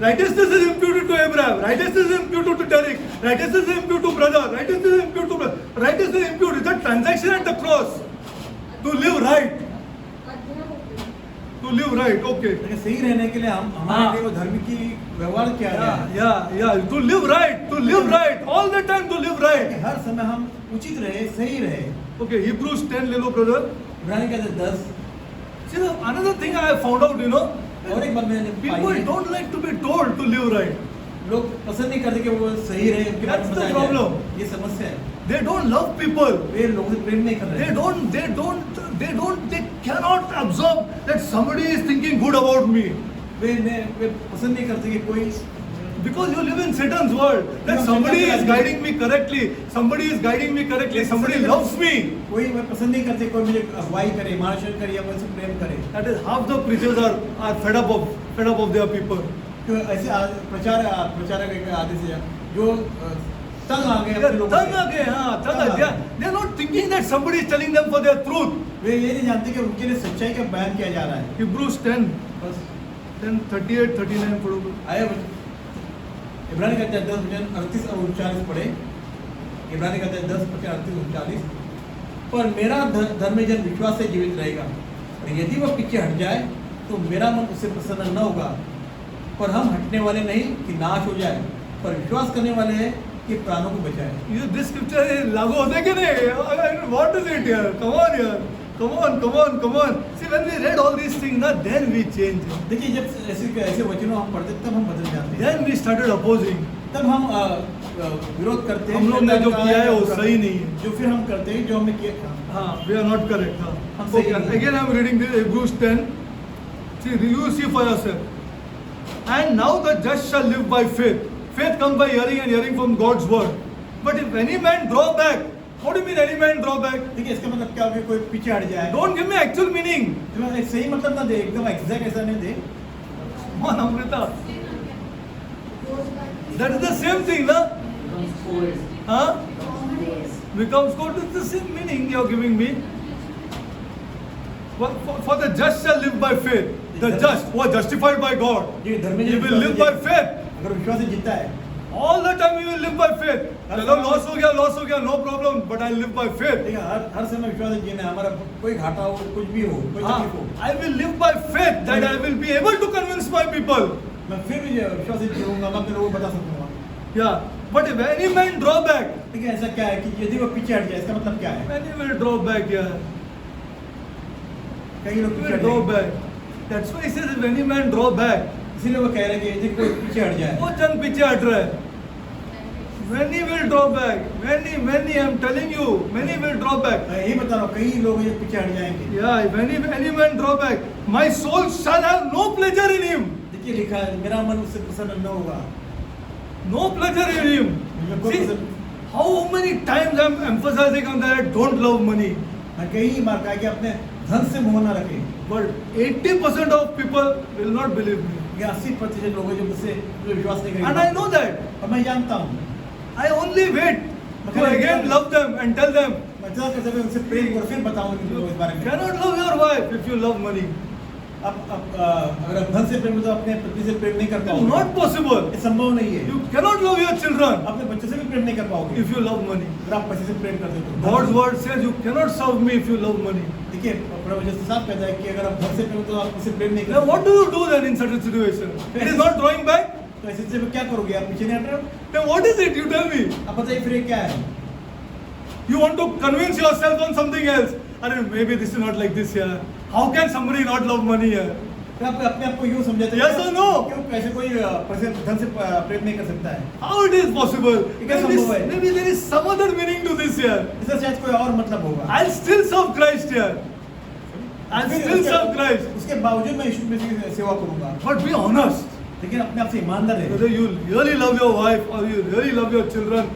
righteousness is imputed to Abraham, righteousness is imputed to Derek, righteousness is imputed to brother, righteousness is imputed to brother, righteousness is imputed. It's a transaction at the cross to live right. To live right, okay. लेकिन सही रहने के लिए हम हमारे लिए वो धर्म की व्यवहार किया गया है। Yeah. To live right, all the time to live कि right. हर समय हम उचित रहे, सही रहे। Okay, Hebrews 10 ले लो brother. इब्रानी का 10। See, another thing I have found out, और एक बात मैंने पाई people है, don't like to be told to live right. लोग पसंद नहीं करते कि वो सही रहे, उनके बारे में That's the बताया problem. जाए। ये समस्या है, They don't love people. वे लोगों से प्रेम नहीं कर रहे। They cannot absorb that somebody is thinking good about me. वे पसंद नहीं करते कि कोई, Because you live in Satan's world. That somebody is guiding me correctly. Somebody loves me. कोई वे पसंद नहीं करते कोई मुझे अगुवाई करे, मार्गदर्शन करे या मुझसे प्रेम करे। That is half the preachers are fed up of their people. तो ऐसे प्रचारक एक आदेश है जो तंग आ गए अपने लोगों तंग से। आ गए, हाँ, तंग आ गया. They are not thinking that somebody is telling them for their truth. वे ये नहीं जानते कि उनके लिए सच्चाई का बयान किया जा रहा है। Hebrews 10, बस 38, 39 पढ़ो. आए इब्रानी का 10:38 और 39 पढ़े। इब्रानी का 10:38-39। पर मेरा धर्मी जन विश्वास से जीवित रहेगा, और यदि वह पीछे हट जाए तो मेरा मन उससे प्रसन्न न होगा। पर हम हटने वाले नहीं कि नाश हो जाए, पर विश्वास करने वाले हैं कि प्राणों को बचाए। This scripture लागू होता है कि नहीं? What is it here? Come on. See, when we read all these things, then we change. देखिए जब ऐसे वचनों हम पढ़ते तब हम बदल जाते हैं। Then we started opposing. तब हम विरोध करते हैं। हम लोग ने जो किया है वो सही नहीं है. जो फिर हम करते हैं जो हमने किया था। हाँ, we are not correct. हाँ. हम सही Okay. नहीं। Again, I am reading the Hebrews 10. You see for yourself. And now the just shall live by faith. Faith comes by hearing, and hearing from God's word. But if any man draw back, what do you mean any man draw back? देखिए इसका मतलब क्या हो कि कोई पीछे हट जाए। Don't give me actual meaning. तो एक सही मतलब ना दे, एकदम एग्जैक्ट ऐसा नहीं दे। Come on, Amrita. That is the same thing, na? Huh? Becomes good. It's the same meaning you are giving me. For the just shall live by faith. The just who are justified by God. ये धर्मी He जन will live by faith. अगर विश्वास से जीता है, All the time you will live by faith. चलो loss हो गया, no problem, but I live by faith. ठीक है, हर समय विश्वास है जीना, हमारा कोई घाटा हो, कुछ भी हो, कोई तकलीफ हो, I will live by faith that I will be able to convince my people. मैं फिर भी विश्वास से जीऊंगा, मैं अपने लोगों को बता सकूंगा। Yeah, but if any man draw back, ठीक है, ऐसा क्या है कि यदि वो पीछे हट जाए, इसका मतलब क्या है? many will draw back. Yeah, कई लोग पीछे हट draw जाएंगे। back. That's why he says if any man draw back. इसीलिए वो कह रहे हैं कि यदि कोई पीछे हट जाए, वो जन पीछे हट रहा है. Many will draw back. Many. I'm telling you, many will draw back. मैं यही बता रहा हूँ, कई लोग ये पीछे हट जाएंगे। Yeah, if any man draw back, my soul shall have no pleasure in him. देखिए लिखा है, मेरा मन उससे प्रसन्न न होगा। No pleasure in him. See, how many times I'm emphasizing on that? Don't love money. मैं कई बार कहा कि अपने धन से मोह न रखें, But 80% of people will not believe me. ये 80% लोग हैं जो मुझसे विश्वास नहीं And I करेंगे। know that. और मैं जानता हूँ, I only wait to again love them and tell them, मैं जब कैसे भी उनसे प्रेम करूँ, फिर बताऊँ इनको इस बारे में। cannot love your wife if you love money. अब अगर आप धन से प्रेम हो तो अपने पत्नी से प्रेम नहीं कर It's पाओगे, not possible. ये संभव नहीं है। You cannot love your children अपने बच्चे से भी प्रेम नहीं कर पाओगे if you love money. अगर आप पैसे से प्रेम करते हो तो। God's word says you cannot serve me if you love money. देखिए, प्रभु जैसे साफ कहता है कि अगर आप धन से प्रेम हो तो आप मुझसे प्रेम नहीं Now करते। what do you do then in such a situation? It is not drawing back. तो ऐसे से क्या करोगे? आप पीछे नहीं हट रहे हो? Then what is it? You tell me. आप बताइए फिर ये क्या है? You want to convince yourself on something else. Arey, maybe this is not like this here. How can somebody not love money here? तो आप अपने आप को यूँ समझाते हैं, Yes or no? क्यों कैसे कोई पैसे धन से प्रेम नहीं कर सकता है? How it is possible? कैसे संभव है? Maybe there is some other meaning to this here. इसका शायद कोई और मतलब होगा। I'll still serve Christ here. I'll फिर still उसके- serve Christ. उसके बावजूद मैं यीशु मसीह की सेवा करूंगा, But be honest. लेकिन अपने आप से ईमानदार है। Whether you really love your wife or you really love your children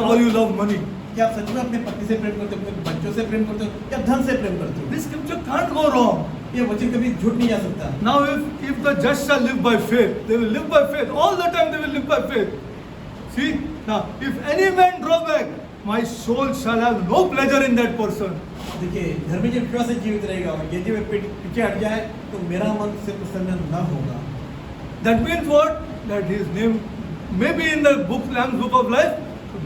or you love money. क्या आप सच में अपने पति से प्रेम करते हो, अपने बच्चों से प्रेम करते हो, या धन से प्रेम करते हो? This scripture can't go wrong. ये वचन कभी झूठ नहीं जा सकता। Now if the just shall live by faith, they will live by faith. All the time they will live by faith. See? Now, if any man draw back, my soul shall have no pleasure in that person. देखिए, धर्मी जब विश्वास से जीवित रहेगा और यदि वह पीछे हट जाए तो मेरा मन उससे प्रसन्न न होगा। That means what? That his name may be in the Lamb's book of life,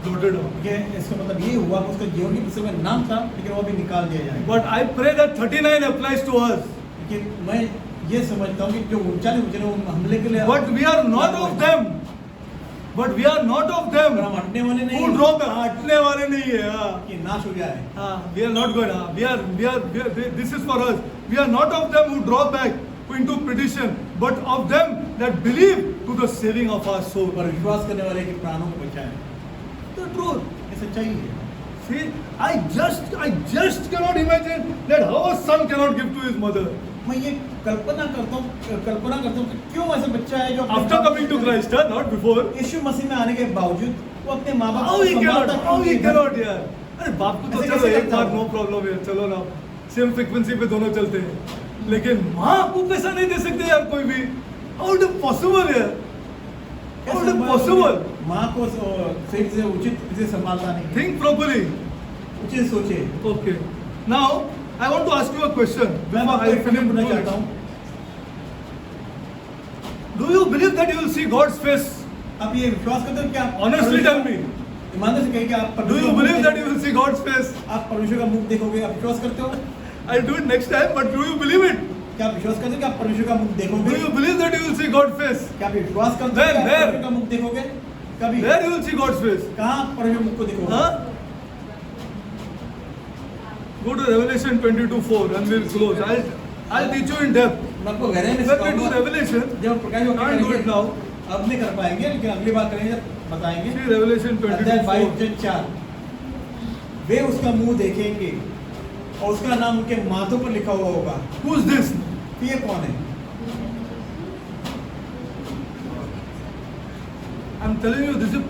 blotted out. देखिए, इसका मतलब ये हुआ कि उसका जीवन की पुस्तक में नाम था, लेकिन वो भी निकाल दिया जाएगा। But I pray that 39 applies to us. लेकिन मैं ये समझता हूँ कि जो 39 वो हमले के लिए, But we are not of them. But we are not of them. अगर हम हटने वाले नहीं Who draw back? हटने वाले नहीं है. हाँ. कि नाश हो जाए। We are not good. We are. This is for us. We are not of them who draw back into perdition, but of them that believe to the saving of our soul. पर विश्वास करने वाले के प्राणों को बचाए। The truth. ये सच्चाई है। See, I just cannot imagine that how a son cannot give to his mother मैं ये कल्पना करता हूँ कि क्यों ऐसा बच्चा है जो अपने after coming to Christ, not before. यीशु मसीह में आने के बावजूद वो अपने माँ बाप How he cannot यार. अरे बाप को तो ऐसे चलो कैसे एक करता बार हूँ? नो प्रॉब्लम है, चलो ना सेम फ्रीक्वेंसी पे दोनों चलते हैं, लेकिन माँ को पैसा नहीं दे सकते यार कोई भी. How it is possible यार? How it is possible? माँ को सही से उचित से संभालता नहीं। Think properly. उचित सोचे। Okay. Now I want to ask you a question. मैं Before आपको I एक प्रश्न पूछना finish. चाहता हूँ। Do you believe that you will see God's face? आप ये विश्वास करते हो कि आप Honestly tell me. ईमानदारी से कहिए कि आप Do you believe that you will see God's face? आप परमेश्वर का मुख देखोगे? आप विश्वास करते हो? I'll do it next time, but do you believe it? क्या आप विश्वास करते हो कि आप परमेश्वर का मुख Do देखोगे? you believe that you will see God's face? क्या आप विश्वास करते हो कि आप Where? परमेश्वर का मुख देखोगे? कभी? Where you will see God's face? कहाँ आप परमेश्वर मुख को देखोगे? Huh? Go to Revelation 22:4 and we'll close. I'll teach you in depth. मैं आपको गहराई में When we do सिखाऊंगा। Revelation, जब प्रकाश वाक्य can't do करेंगे, it now. अब नहीं कर पाएंगे, लेकिन अगली बार करेंगे जब बताएंगे। See Revelation अध्याय 22 22:4. 4 वे उसका मुंह देखेंगे और उसका नाम उनके माथों पर लिखा हुआ होगा। Who's this? तो ये कौन है? I'm telling you, this is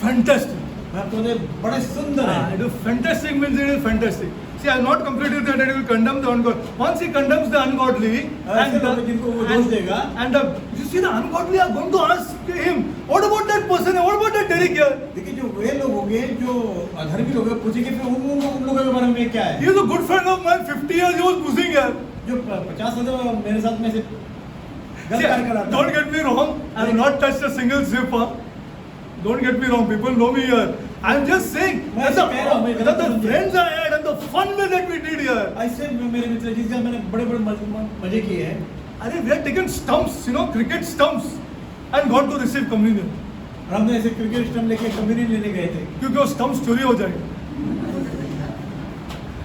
fantastic. मैं आपको बता दूं, बड़े सुंदर है। It is fantastic means it is fantastic. See, I have not completed that. It will condemn the ungodly. Once he condemns the ungodly, ऐसे लोग जिनको वो दोष देगा, and you see the ungodly are going to ask him, what about that person? What about that Derek here? देखिए जो वे लोग होंगे जो अधर्मी लोग हैं, पूछेंगे फिर उन लोगों के बारे में क्या है? He is a good friend of mine. 50 years he was pushing here. जो 50 साल मेरे साथ में से गलत See, कार्य कर रहा था। don't get me wrong. I have not touched a single zip. Don't get me wrong, people know me here. I'm just saying मैं that ऐसे कह रहा हूँ, मैं the गलत नहीं friends I had and the fun way that we did here. ऐसे मेरे मित्र जिसका मैंने बड़े बड़े मजे किए हैं, अरे we had taken stumps, cricket stumps, and gone to receive communion. और हमने ऐसे क्रिकेट स्टंप लेके कम्युनिटी लेने गए थे। क्योंकि वो stumps चोरी हो जाएंगे.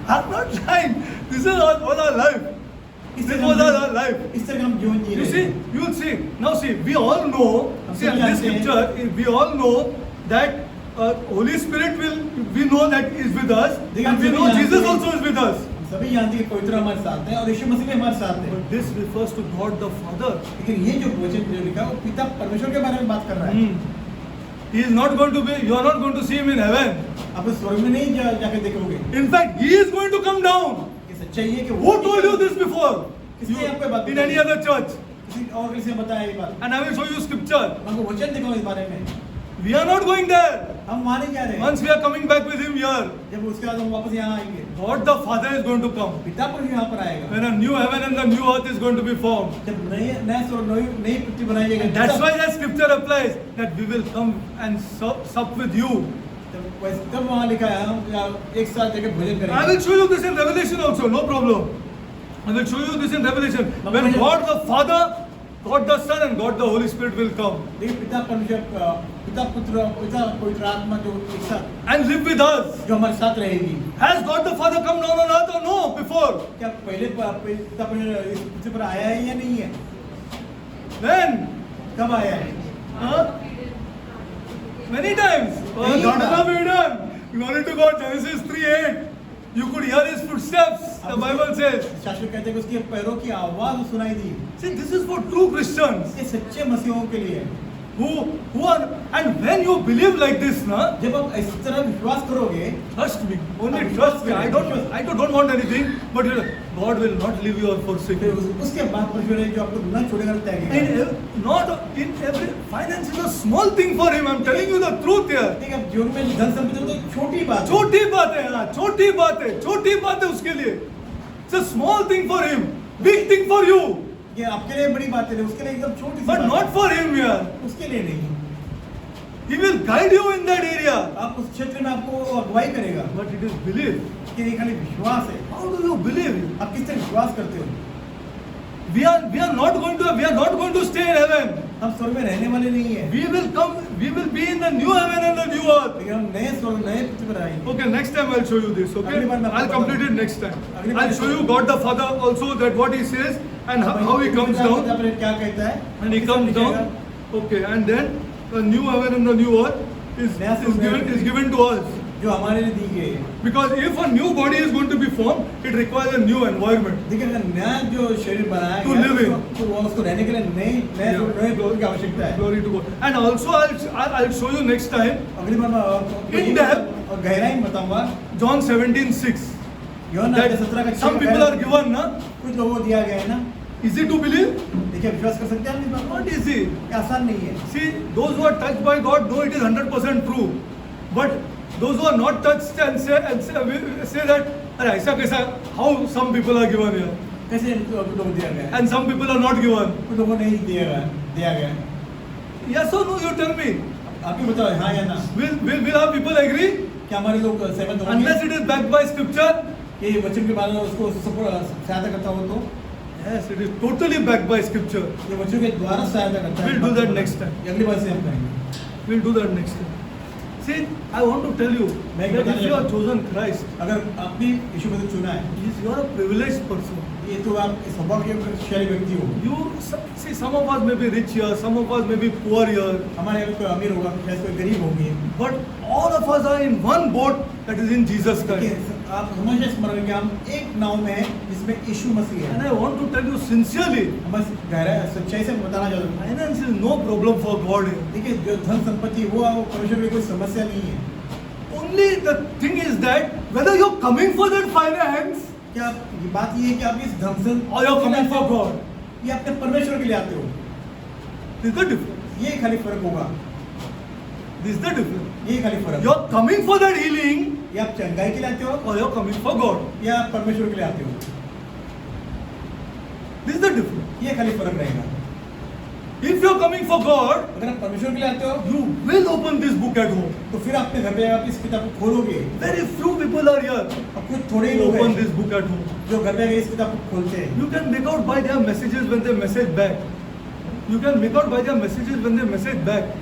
I'm not lying. This is our life. This was our life. इस तरह हम जीवन जी You रहे see, हैं। you will see. Now see, we all know. See, in this scripture, we all know that Holy Spirit we know that is with us, and we know Jesus also is with us. सभी जानते हैं कि पवित्र हमारे साथ हैं और यीशु मसीह भी हमारे साथ हैं। But this refers to God the Father. लेकिन ये जो वचन जो लिखा है वो पिता परमेश्वर के बारे में बात कर रहा है। He is not going to be. You are not going to see him in heaven. आप उस स्वर्ग में नहीं जाके देखोगे। In fact, he is going to come down. ये सच्चाई है कि Who told you this before? किसने आपको ये बात In any other church? किसी और किसी ने बताया ये बात? And I will show you scripture. मैं आपको वचन दिखाऊं इस बारे में। We are not going there. हम वहाँ नहीं जा रहे। Once we are coming back with him here, जब उसके बाद हम वापस यहाँ आएंगे, God the Father is going to come. पिता पर यहाँ पर आएगा। When a new heaven and the new earth is going to be formed. जब नया स्वर्ग नई पृथ्वी बनाई जाएगी, That's why that scripture applies that we will come and sup with you. तब वहाँ लिखा है हम एक साथ जाके भोजन I करेंगे। will show you this in Revelation also, no problem. I will show you this in Revelation. When God the Father, God the Son and God the Holy Spirit will come देखिए पिता परमेश्वर, पिता पुत्र, पिता पवित्र आत्मा जो एक साथ and live with us. जो हमारे साथ रहेगी। Has God the Father come down on earth or no before? क्या पहले पिता परमेश्वर इस पृथ्वी पर आया है या नहीं है? When? कब आया है? Huh? Many times. Many Garden times. of Eden. Glory to God. Genesis 3:8. You could hear his footsteps. The Bible says. शास्त्र कहते हैं कि उसके पैरों की आवाज सुनाई दी। See, this is for true Christians ये सच्चे मसीहों के लिए है। who are, and when you believe like this, na, जब आप इस तरह विश्वास करोगे, trust me, only trust me. I don't want anything, but God will not leave you or forsake फिर you. उसके बाद परमेश्वर है जो आपको न छोड़ेगा न त्यागेगा। Not in every finance is a small thing for him. I'm telling you the truth here. देखिए अब जीवन में धन संपत्ति तो छोटी बात है। छोटी बात है, हाँ, छोटी बात है उसके लिए. It's a small thing for him, big thing for you, ये आपके लिए बड़ी बात है, उसके लिए एकदम छोटी सी but बात not for him here. है। उसके लिए नहीं। He will guide you in that area. आप उस क्षेत्र में आपको अगुवाई करेगा। But it is belief. कि ये खाली विश्वास है। How do you believe? आप किस तरह विश्वास करते हो? We are not going to stay in heaven. हम स्वर्ग में रहने वाले नहीं है। We will be in the new heaven and the new earth. लेकिन हम नए स्वर्ग नए पृथ्वी पर आएंगे। Okay, next time I'll show you this. Okay, अगली बार मैं आपको I'll complete it next time. अगली बार I'll show you God the Father also, that what He says and how He comes down. क्या कहता है? And He comes down. Okay, and then the new heaven and the new earth is given to us. जो हमारे लिए दी गई है। Because if a new body is going to be formed, it requires a new environment. देखिए अगर नया जो शरीर बनाया To गया live in. तो वो उसको रहने के लिए नए फ्लोर की आवश्यकता है। Glory to God. And also I'll show you next time. अगली बार मैं आपको In depth. और गहराई में बताऊंगा। John 17:6. यूहन्ना That 17 का some people are given, na? कुछ लोगों को दिया गया है ना। Easy to believe? देखिए विश्वास कर सकते हैं हम इस बात Not पर? easy. ये आसान नहीं है। See, those who are touched by God know it is 100% true. But those who are not touched and say that, अरे ऐसा कैसा? How some people are given here, कैसे लोगों को दिया गया है? and some people are not given. कुछ लोगों को नहीं दिया गया है। Yes or no? You tell me. आप ही बताओ हाँ या ना? Will our people agree? क्या हमारे लोग सहमत होंगे? Unless it is backed by scripture. कि वचन के बाद में उसको सहायता करता हो तो Yes, it is totally backed by scripture. ये वचन के द्वारा सहायता करता है। We'll do that next time. ये अगली बार से हम करेंगे। We'll do that next time. See, I want to tell you that if you have chosen Christ, अगर आपने यीशु मसीह चुना है, you are a privileged person. ये तो आप सौभाग्यशाली व्यक्ति हो। You see, some of us may be rich here, some of us may be poor here, हमारे यहाँ कोई अमीर होगा, शायद कोई गरीब होंगे। but all of us are in one boat, that is in Jesus Christ. देखिए, आप हमेशा स्मरण कि हम एक नाव में हैं जिसमें यीशु मसीह है। And I want to tell you sincerely, हम गहरा सच्चाई से बताना चाहते हैं। finance is no problem for God here. देखिए जो धन संपत्ति वो परमेश्वर की कोई समस्या नहीं है। Only the thing is that whether you're coming for that finance क्या बात ये है कि आप इस धन or you're coming for God. ये अपने परमेश्वर के लिए आते हो। This is the difference. ये खाली फर्क होगा। This is the difference. ये खाली फर्क। You're coming for that healing ये आप चंगाई के लिए आते हो or you're coming for God. या आप परमेश्वर के लिए आते हो। This is the difference. ये खाली फर्क रहेगा। If you are coming for God, अगर आप परमेश्वर के लिए आते हो you will open this book at home. तो फिर आपके घर पे आप इस किताब को खोलोगे। Very few people are here अब कुछ थोड़े ही who लोग open हैं this book at home. जो घर पे आके इस किताब को खोलते हैं। You can make out by their messages when they message back. You can make out by their messages when they message back.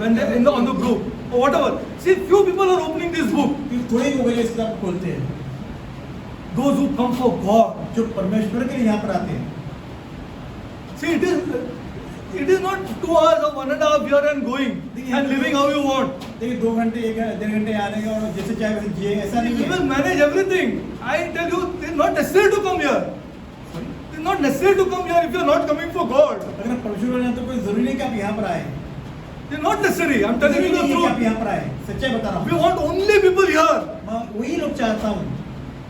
When they on the group or whatever. See, few people are opening this book. फिर थोड़े ही लोग हैं जो इस किताब को खोलते हैं। Those who come for God. जो परमेश्वर के लिए यहाँ पर आते हैं। See, it is not 2 hours or 1.5 years and going and living how you want. देखिए 2 घंटे 1 घंटे आने का और जैसे चाहे वैसे जिए, ऐसा नहीं You है। will manage everything. I tell you, it is not necessary to come here. It is not necessary to come here if you are not coming for God. अगर आप परमेश्वर के लिए तो कोई जरूरी नहीं कि आप यहाँ पर आए। It is not necessary. I am telling you the जरूरी नहीं है कि आप truth. यहाँ पर आए। सच्चाई बता रहा We हूँ। want only people here मैं वही लोग चाहता हूँ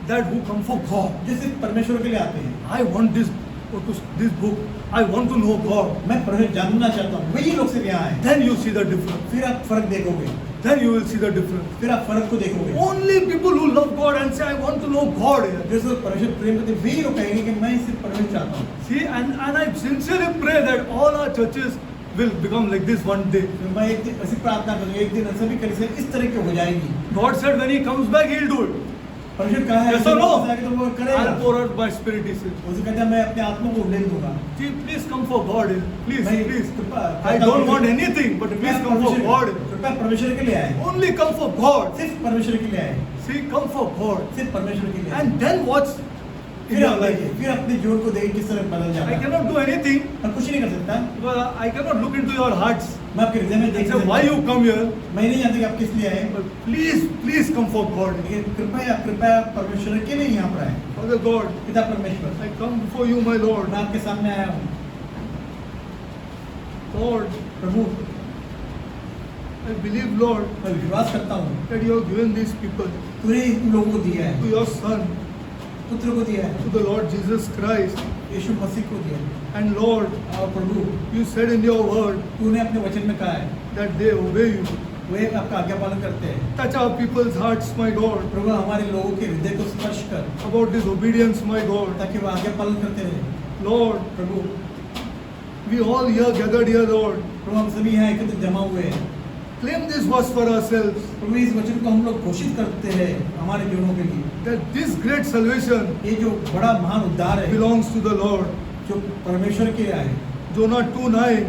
that who come for God. जो सिर्फ परमेश्वर के लिए आते हैं। I want this book. I want to know God. मैं परमेश्वर जानना चाहता हूँ। वही लोग सिर्फ यहाँ आए। Then you see the difference. फिर आप फर्क देखोगे। Then you will see the difference. फिर आप फर्क को देखोगे। Only people who love God and say, I want to know God here. जो सिर्फ परमेश्वर प्रेम करते हैं, वही लोग कहेंगे कि मैं सिर्फ परमेश्वर चाहता हूँ। See, and I sincerely pray that all our churches will become like this one day. तो मैं एक दिन ऐसी प्रार्थना करूँगा, एक दिन सभी कलीसियाँ इस तरह की हो जाएगी। God said when he comes back, he'll do it. परमेश्वर कहा है Yes or no? तो वो करेगा। I'll pour out my spirit, he said. उसे कहता है मैं अपने आत्मा को उड़ेल दूंगा। See, please come for God here. Please, मैं please. कृपा- I don't want anything, but कृपया please come for परमेश्वर- God here. कृपया परमेश्वर के लिए आए। Only come for God. सिर्फ परमेश्वर के लिए आए। See, come for God. सिर्फ परमेश्वर के लिए आए। And then watch in फिर your आप life. देखिए, फिर अपने जीवन को देखिए किस तरह बदल जाता I है। cannot do anything मैं कुछ नहीं कर सकता। because I cannot look into your hearts मैं आपके हृदय में and देख say why you come here. मैं नहीं जानता कि आप किस लिए आए। But please come for God. लेकिन कृपया परमेश्वर के लिए यहाँ पर आए। Father God, पिता परमेश्वर, I come before you, my Lord. मैं आपके सामने आया हूँ। Lord, Prabhu, I believe, Lord, मैं विश्वास करता हूँ that you have given these people तूने इन लोगों को दिया है, to your Son, पुत्र को दिया है, to the Lord Jesus Christ. यीशु मसीह को दिया है। And Lord, और प्रभु, you said in your word तूने अपने वचन में कहा है that they obey you. वो एक आपका आज्ञा पालन करते हैं। Touch our people's hearts, my God, प्रभु हमारे लोगों के हृदय को स्पर्श कर about this obedience, my God. ताकि वो आज्ञा पालन करते रहे। Lord, Prabhu, we all here gathered here, Lord. प्रभु हम सभी यहाँ एकत्र जमा हुए हैं। Claim this verse for ourselves प्रभु इस वचन को हम लोग घोषित करते हैं हमारे जीवनों के लिए। that this great salvation ये जो बड़ा महान उद्धार है belongs to the Lord. जो परमेश्वर के आए, Jonah 2:9,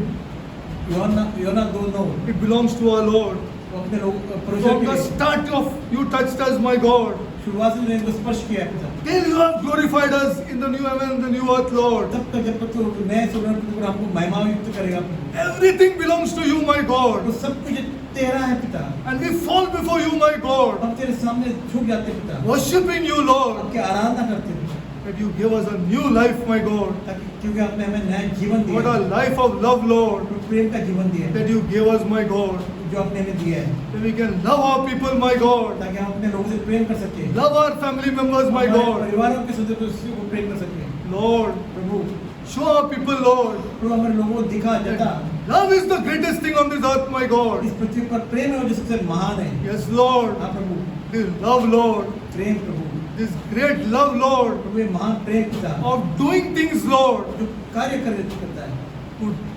योना 2:9, it belongs to our Lord. वो अपने लोग परमेश्वर From के the लिए start of you touched us, my God. शुरुआत से इनको स्पर्श किया है पिता। Till you have glorified us in the new heaven and the new earth, Lord. तब तक जब तक तो नए सुवर्ण पृथ्वी पर हमको महिमा युक्त करेगा प्रभु। Everything belongs to you, my वो God. सब कुछ तेरा है पिता। And we fall before you, my God, हम तेरे सामने झुक जाते हैं पिता। worshipping you, Lord, आपकी आराधना करते हैं that you give us a new life, my God. ताकि क्योंकि आपने हमें नया जीवन What दिया a है, life of love, Lord, प्रेम का जीवन दिया है that you gave us, my God. जो आपने हमें दिया है, That we can love our people, my God. ताकि हम अपने लोगों से प्रेम कर सके, Love our family members, my हमारे God. परिवारों के सदस्यों को प्रेम कर सके। Lord, Prabhu, show our people, Lord. प्रभु हमारे लोगों को दिखा जता Love is the greatest thing on this earth, my God. इस पृथ्वी पर प्रेम है जो सबसे महान है। Yes, Lord. हाँ प्रभु, This love, Lord. Prem Prabhu, This great love, Lord, प्रभु ये महान प्रेम पिता of doing things, Lord, जो कार्य करता है,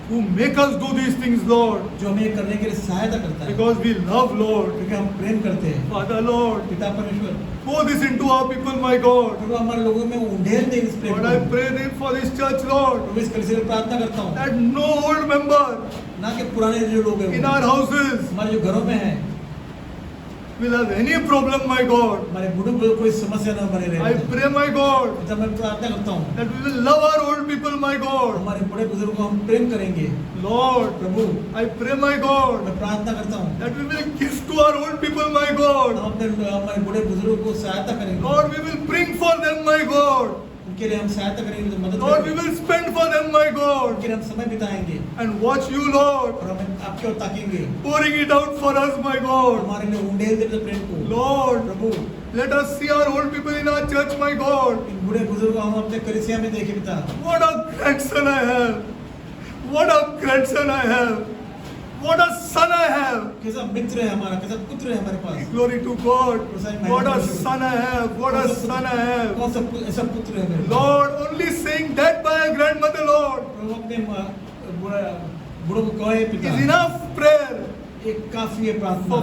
who make us do these things, Lord, जो हमें करने के लिए सहायता करता है, because we love, Lord. क्योंकि हम प्रेम करते हैं। Father, Lord, पिता परमेश्वर, pour this into our people, my God. प्रभु हमारे लोगों में उंडेल दे इस प्रेम Lord, I को। pray for this church, Lord, प्रभु इस कलीसिया में प्रार्थना करता हूँ, that no old member ना कि पुराने जो लोग हैं in वो, our houses हमारे जो घरों में हैं, will have any problem, my God. हमारे बुढ़ों को कोई समस्या न बने I रहे। pray, my God, पिता मैं प्रार्थना करता हूँ, that we will love our old people, my God. हमारे बड़े बुजुर्गों को हम प्रेम करेंगे। Lord, Prabhu I pray, my God, मैं प्रार्थना करता हूँ, that we will give to our old people, my God. हम अपने हमारे बड़े बुजुर्गों को सहायता करेंगे। Lord, we will bring for them, my God. उनके लिए हम सहायता करेंगे, तो मदद Lord, we करेंगे। will spend for them, my God. उनके लिए हम समय बिताएंगे And watch you, Lord, और हम आपके ओर ताकेंगे, pouring it out for us, my God. हमारे लिए उंडेल दे दे प्रेम को। Lord, Prabhu let us see our old people in our church, my God. इन बूढ़े बुजुर्गों को हम अपने कलीसिया में देखे पिता। What a grandson I have. What a grandson I have. What a son I have. कैसा मित्र है हमारा, कैसा पुत्र है हमारे पास। Glory to God. What a son I have. What a son I have. कौन सा ऐसा पुत्र है मेरे पास। Lord, only saying that by a grandmother, Lord. प्रभु अपने बूढ़ों को कहे पिता Is enough prayer ये काफी है प्रार्थना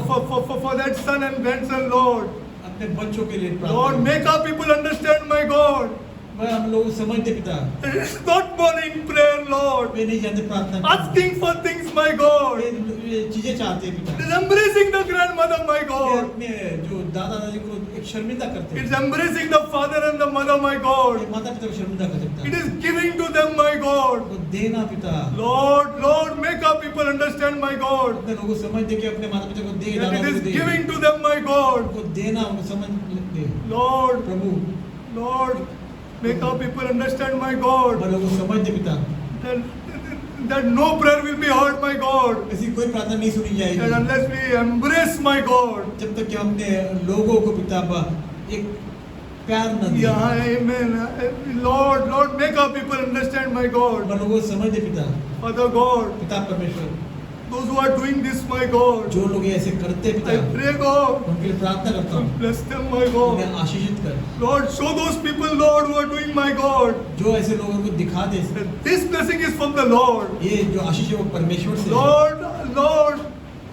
for that son and grandson, Lord. अपने बच्चों के लिए Lord, प्रार्थना make our people understand, my God. मैं हम लोग समझते पिता It's not morning prayer, Lord. वे नहीं जानते प्रार्थना करना। Asking for things, my God. वे चीजें चाहते हैं It पिता is embracing the grandmother, my way God. अपने जो दादा दादी को एक शर्मिंदा करते It's हैं embracing the father and the mother, my God. माता पिता को शर्मिंदा कर सकता It है is giving to them, my God. तो देना पिता Lord, Lord, make our people understand, my God. अपने लोगों समझ दे कि अपने माता पिता को दे That दादा it को is they giving to them, my God. उनको देना उनको समझ दे Lord, Prabhu Lord, make our people understand, my God. हमारे लोगों को समझ दे पिता That no prayer will be heard, my God. किसी कोई प्रार्थना नहीं सुनी And जाएगी unless we embrace, my God. जब तक कि हम अपने लोगों को पिता एक प्यार न दें Yeah, amen. Lord, Lord, make our people understand, my God. हमारे लोगों को समझ दे पिता Father God, पिता परमेश्वर those who are doing this, my God, जो लोग ऐसे करते हैं I पिता pray, God, उनके लिए प्रार्थना करता हूँ bless them, my God. उन्हें आशीषित कर Lord, show those people, Lord, who are doing, my God. जो ऐसे लोगों को दिखा दे That this blessing is from the Lord. ये जो आशीष है वो परमेश्वर से है। Lord, Lord,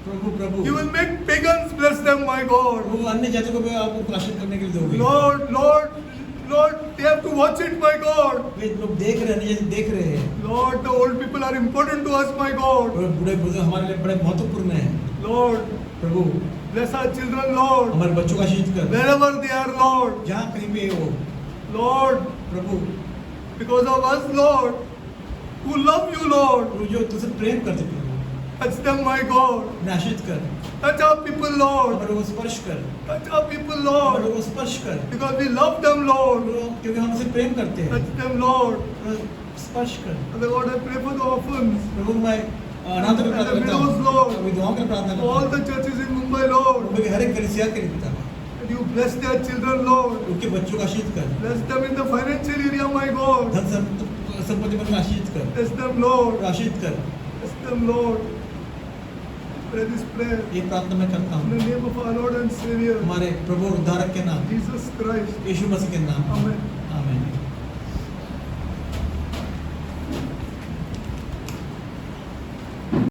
Prabhu Prabhu you will make pagans bless them, my God. वो अन्य जातियों को भी आप उनको आशीष करने के लिए दोगे Lord, Lord, Lord, they have to watch it, my God. वे लोग देख रहे हैं अन्य जाति देख रहे हैं Lord, the old people are important to us, my God. और बूढ़े बुजुर्ग हमारे लिए बड़े महत्वपूर्ण हैं Lord, Prabhu bless our children, Lord. हमारे बच्चों का आशीष कर Wherever they are, Lord. जहाँ कहीं भी हो Lord, Prabhu because of us, Lord, who love you, Lord. प्रभु जो तुझसे प्रेम करते प्रभु Touch them, my God. उन्हें आशीष कर Touch our people, Lord. हमारे लोगों को स्पर्श कर Touch our people, हमारे Lord. लोगों को स्पर्श कर Because we love them, Lord. क्योंकि हम उनसे प्रेम करते हैं Touch them, Lord. स्पर्श कर Father God, I pray for the orphans. प्रभु मैं अनाथों की प्रार्थना करता हूँ विधवाओं की प्रार्थना करता All हूँ the churches in Mumbai, Lord. प्रभु के हर एक कलीसिया के लिए पिता That you bless their children, Lord. उनके बच्चों का आशीष कर Bless them in the financial area, my God. धन संपत्ति में आशीष कर Bless them, Lord. आशीष कर Bless them, Lord. Pray this prayer. ये प्रार्थना मैं करता In हूँ the name of our Lord and Savior, हमारे प्रभु और उद्धारक के नाम Jesus Christ. यीशु मसीह के नाम Amen.